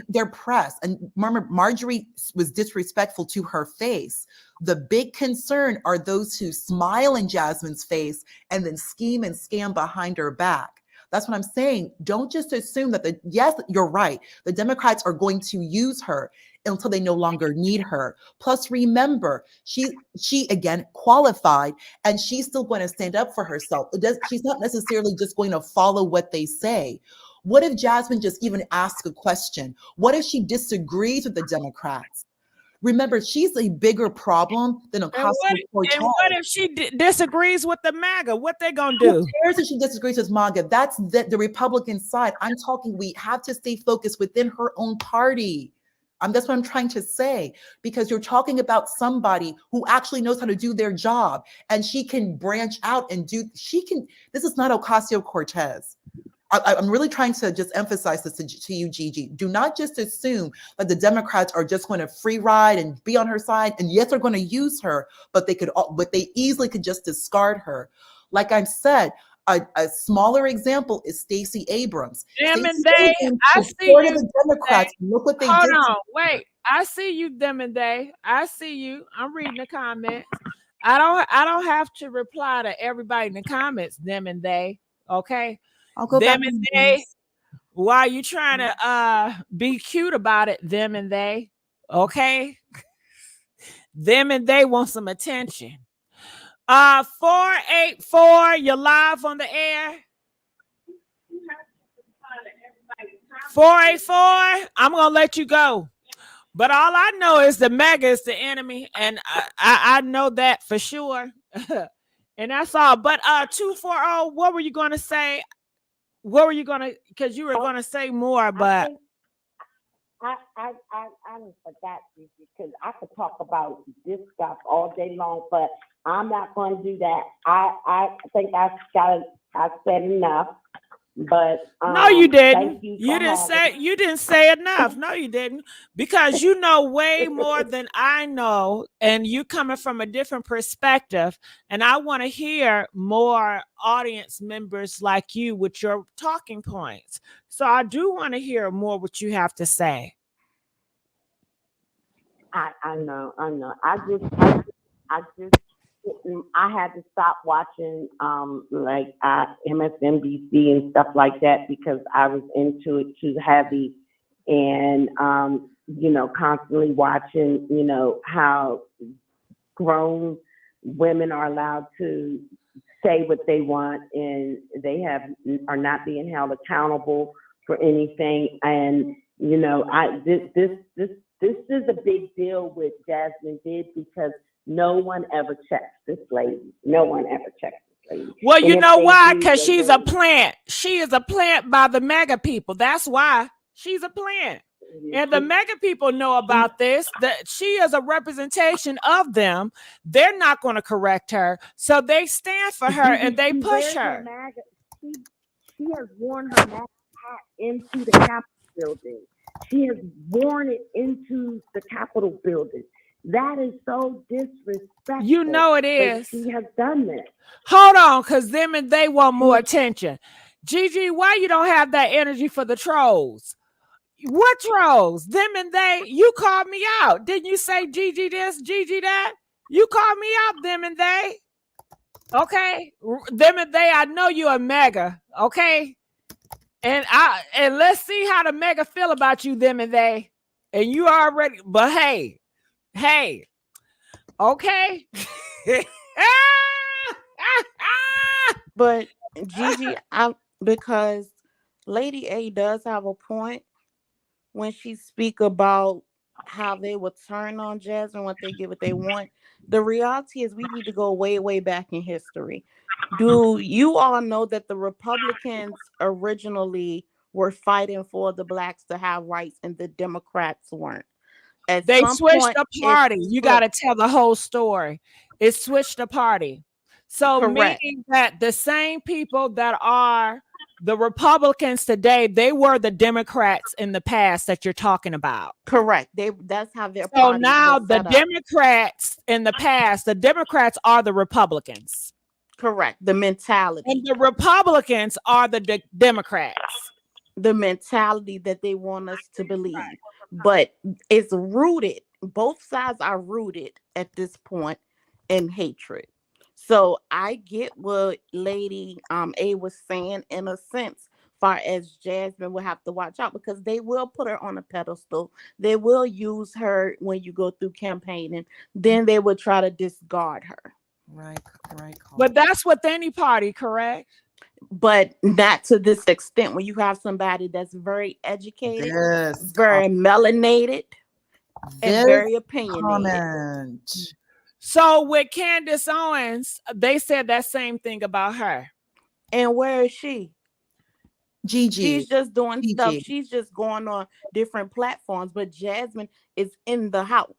they're press. And remember, Marjorie was disrespectful to her face. The big concern are those who smile in Jasmine's face and then scheme and scam behind her back. That's what I'm saying. Don't just assume that yes, you're right. The Democrats are going to use her until they no longer need her. Plus, remember, she again qualified, and she's still going to stand up for herself. She's not necessarily just going to follow what they say. What if Jasmine just even asks a question? What if she disagrees with the Democrats? Remember, she's a bigger problem than Ocasio-Cortez. And what if she disagrees with the MAGA? What they gonna do? Who cares if she disagrees with MAGA? That's the Republican side. I'm talking, we have to stay focused within her own party. That's what I'm trying to say, because you're talking about somebody who actually knows how to do their job, and she can branch out and this is not Ocasio-Cortez. I'm really trying to just emphasize this to you, Gigi. Do not just assume that the Democrats are just going to free ride and be on her side. And yes, they're going to use her, but they easily could just discard her. Like I said, a smaller example is Stacey Abrams. Them and they, I see you. The Democrats, look what they did. Hold on, wait. I see you, them and they. I see you. I'm reading the comments. I don't have to reply to everybody in the comments, them and they. Okay. I'll go them back and they. Why you trying to be cute about it? Them and they. Okay. Them and they want some attention. 484, you're live on the air. 484, I'm gonna let you go. But all I know is the MAGA is the enemy, and I know that for sure. And that's all. But 240, what were you gonna say? What were you gonna? Because you were gonna say more, but I forgot you, because I could talk about this stuff all day long, but I'm not going to do that. I think I said enough. But no, you didn't. You didn't say enough. No, you didn't, because you know way more than I know, and you coming from a different perspective. And I want to hear more audience members like you with your talking points. So I do want to hear more what you have to say. I know. I had to stop watching MSNBC and stuff like that, because I was into it too heavy, and constantly watching how grown women are allowed to say what they want, and they are not being held accountable for anything. And this is a big deal what Jasmine did, because no one ever checks this lady. No one ever checks this lady. Well, you know why? Because she's a plant. She is a plant by the MAGA people. That's why she's a plant. And the MAGA people know about this, that she is a representation of them. They're not going to correct her. So they stand for her and they push her. She has worn her MAGA hat into the Capitol building. She has worn it into the Capitol building. That is so disrespectful. You know it is. She has done that. Hold on, because them and they want more attention. Gigi, why you don't have that energy for the trolls? What trolls? Them and they. You called me out. Didn't you say Gigi this, Gigi that? You called me out, them and they. Okay? Them and they, I know you're a MAGA. Okay? And let's see how the MAGA feel about you, them and they. And you already, but hey, okay. But Gigi, because Lady A does have a point when she speak about how they would turn on Jasmine when they get what they want. The reality is we need to go way, way back in history. Do you all know that the Republicans originally were fighting for the blacks to have rights and the Democrats weren't? They switched the party. You got to tell the whole story. It switched the party. So meaning that the same people that are the Republicans today, they were the Democrats in the past that you're talking about. Correct. That's how they're. So now the Democrats in the past, the Democrats are the Republicans. Correct. The mentality. And the Republicans are the Democrats. The mentality that they want us to believe. But it's rooted, both sides are rooted at this point in hatred. So I get what Lady A was saying in a sense, far as Jasmine will have to watch out because they will put her on a pedestal. They will use her when you go through campaigning. Then they will try to discard her. Right. But that's with any party, correct? But not to this extent when you have somebody that's very educated, very melanated, and very opinionated. So with Candace Owens, they said that same thing about her. And where is she? Gigi. She's just doing stuff. She's just going on different platforms, but Jasmine is in the house.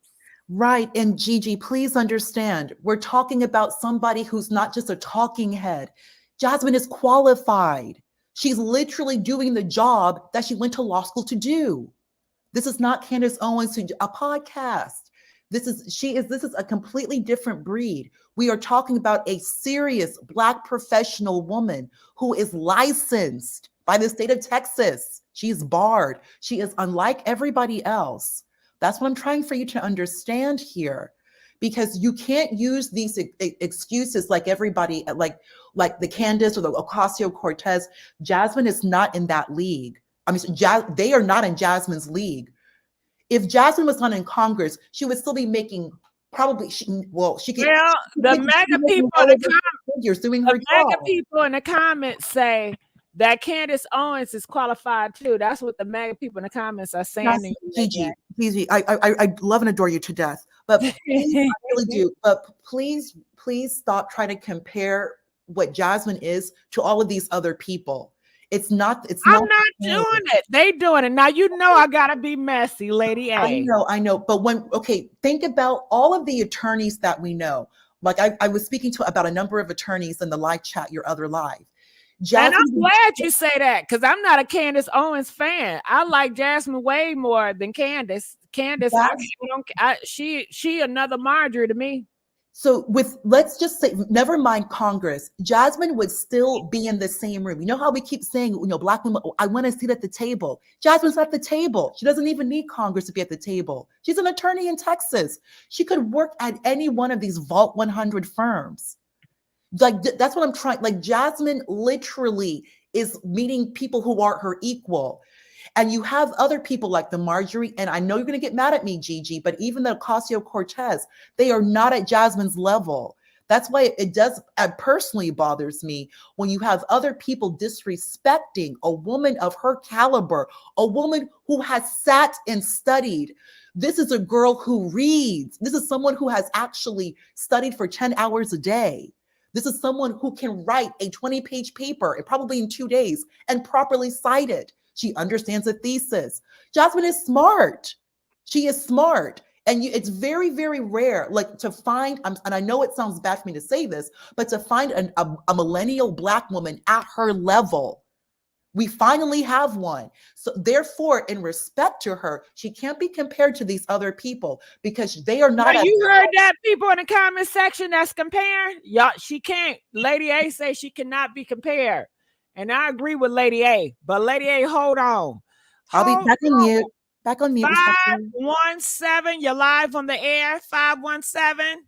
Right. And Gigi, please understand, we're talking about somebody who's not just a talking head. Jasmine is qualified. She's literally doing the job that she went to law school to do. This is not Candace Owens, a podcast. This is a completely different breed. We are talking about a serious Black professional woman who is licensed by the state of Texas. She's barred. She is unlike everybody else. That's what I'm trying for you to understand here, because you can't use these excuses like everybody, like the Candace or the Ocasio-Cortez. Jasmine is not in that league. I mean, they are not in Jasmine's league. If Jasmine was not in Congress, she would still be making probably. She could. Well, the mega people in the comments say that Candace Owens is qualified too. That's what the mega people in the comments are saying. Gigi, I love and adore you to death, but please, I really do. But please stop trying to compare what Jasmine is to all of these other people. I'm not doing it. They doing it. Now you know I gotta be messy, Lady A. I know. But think about all of the attorneys that we know. Like I was speaking to about a number of attorneys in the live chat, your other live. And I'm glad you say that because I'm not a Candace Owens fan. I like Jasmine way more than Candace. Candace, she another Marjorie to me. So let's just say, never mind Congress, Jasmine would still be in the same room. You know how we keep saying, Black women, I want to sit at the table. Jasmine's at the table. She doesn't even need Congress to be at the table. She's an attorney in Texas. She could work at any one of these Vault 100 firms. Like, that's what I'm trying. Like, Jasmine literally is meeting people who are her equal. And you have other people like the Marjorie, and I know you're going to get mad at me, Gigi, but even the Ocasio-Cortez, they are not at Jasmine's level. That's why it personally bothers me when you have other people disrespecting a woman of her caliber, a woman who has sat and studied. This is a girl who reads. This is someone who has actually studied for 10 hours a day. This is someone who can write a 20-page paper, probably in 2 days, and properly cite it. She understands a thesis. Jasmine is smart. She is smart. And it's very, very rare, like to find, and I know it sounds bad for me to say this, but to find a millennial Black woman at her level. We finally have one. So therefore, in respect to her, she can't be compared to these other people because they are not. You heard that, people in the comment section that's comparing? Y'all, she can't. Lady A says she cannot be compared. And I agree with Lady A. But Lady A, hold on. I'll be back on mute. Back on mute. 517, you're live on the air. 517.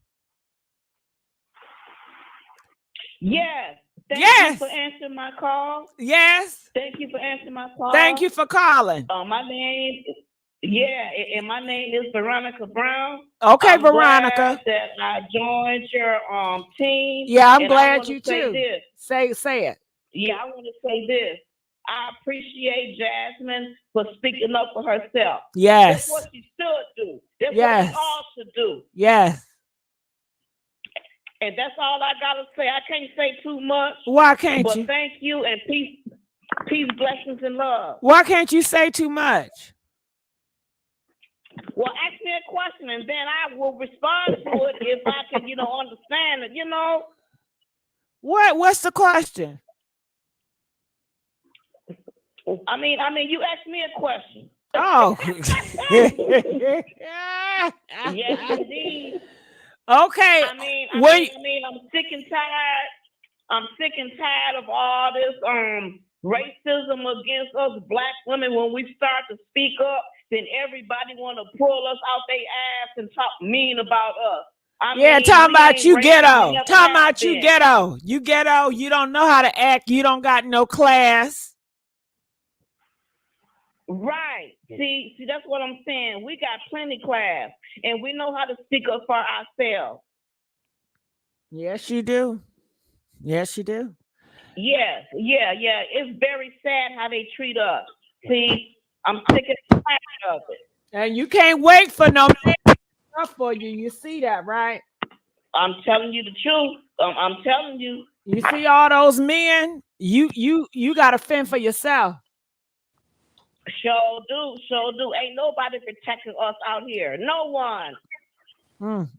Yes. Thank you for answering my call. Yes. Thank you for answering my call. Thank you for calling. My name, and my name is Veronica Brown. Okay, I'm Veronica. Glad that I joined your team. Yeah, I'm glad you too. Say it. Yeah, I want to say this. I appreciate Jasmine for speaking up for herself. Yes. That's what she should do. That's what we all should do. Yes. And that's all I gotta say. I can't say too much. Why can't you? But thank you and peace, blessings, and love. Why can't you say too much? Well, ask me a question and then I will respond to it if I can, understand it, What's the question? I mean, you asked me a question. Oh. Yes, indeed. Okay. I mean, I'm sick and tired. I'm sick and tired of all this racism against us Black women. When we start to speak up, then everybody want to pull us out their ass and talk mean about us. Yeah, mean, talking we about ain't you racist, ghetto. we never Talking have about you been. ghetto. You ghetto. You don't know how to act. You don't got no class. Right. See, that's what I'm saying. We got plenty class, and we know how to speak up for ourselves. Yes, you do. Yes, you do. Yes, yeah. It's very sad how they treat us. See, I'm sick and tired of it. And you can't wait for no man for you. You see that, right? I'm telling you the truth. I'm telling you. You see all those men? You got to fend for yourself. Sure do. Ain't nobody protecting us out here. No one. And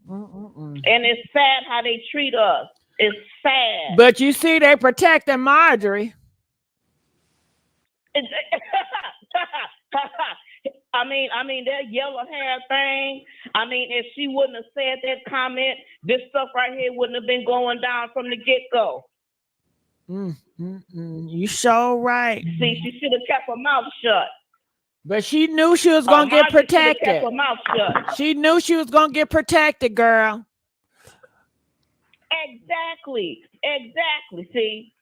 it's sad how they treat us. It's sad. But you see, they protecting Marjorie. I mean that yellow hair thing. I mean, if she wouldn't have said that comment, this stuff right here wouldn't have been going down from the get-go. You sure right. See, she should have kept her mouth shut. But she knew she was gonna get protected. Kept her mouth shut. She knew she was gonna get protected, girl. Exactly. See.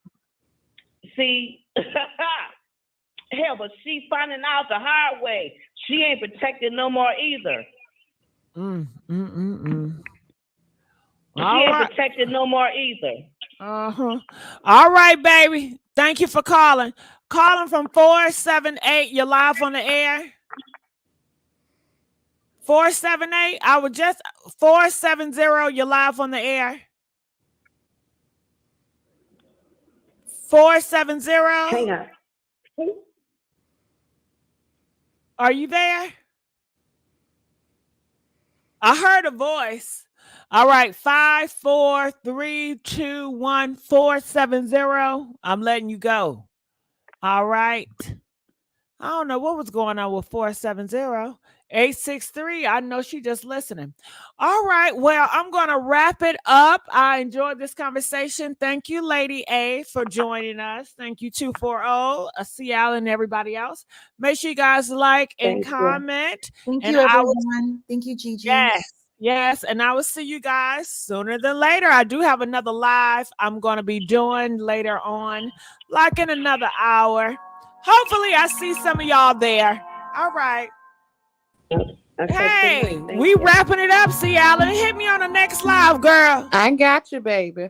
Hell, but she finding out the hard way. She ain't protected no more either. She ain't protected no more either. All right, baby. Thank you for calling. Calling from 478. You're live on the air. 478. I was just 470. You're live on the air. 470. Hang on. Are you there? I heard a voice. All right, 5, 4, 3, 2, 1, 470. I'm letting you go. All right. I don't know what was going on with 470. 863. I know she just listening. All right. Well, I'm going to wrap it up. I enjoyed this conversation. Thank you, Lady A, for joining us. Thank you, 240, Seattle, and everybody else. Make sure you guys like and comment. Thank you, everyone. Thank you, Gigi. Yes. And I will see you guys sooner than later. I do have another live I'm going to be doing later on, like in another hour. Hopefully, I see some of y'all there. All right. Okay, hey, we wrapping it up, Seattle. Hit me on the next live, girl. I got you, baby.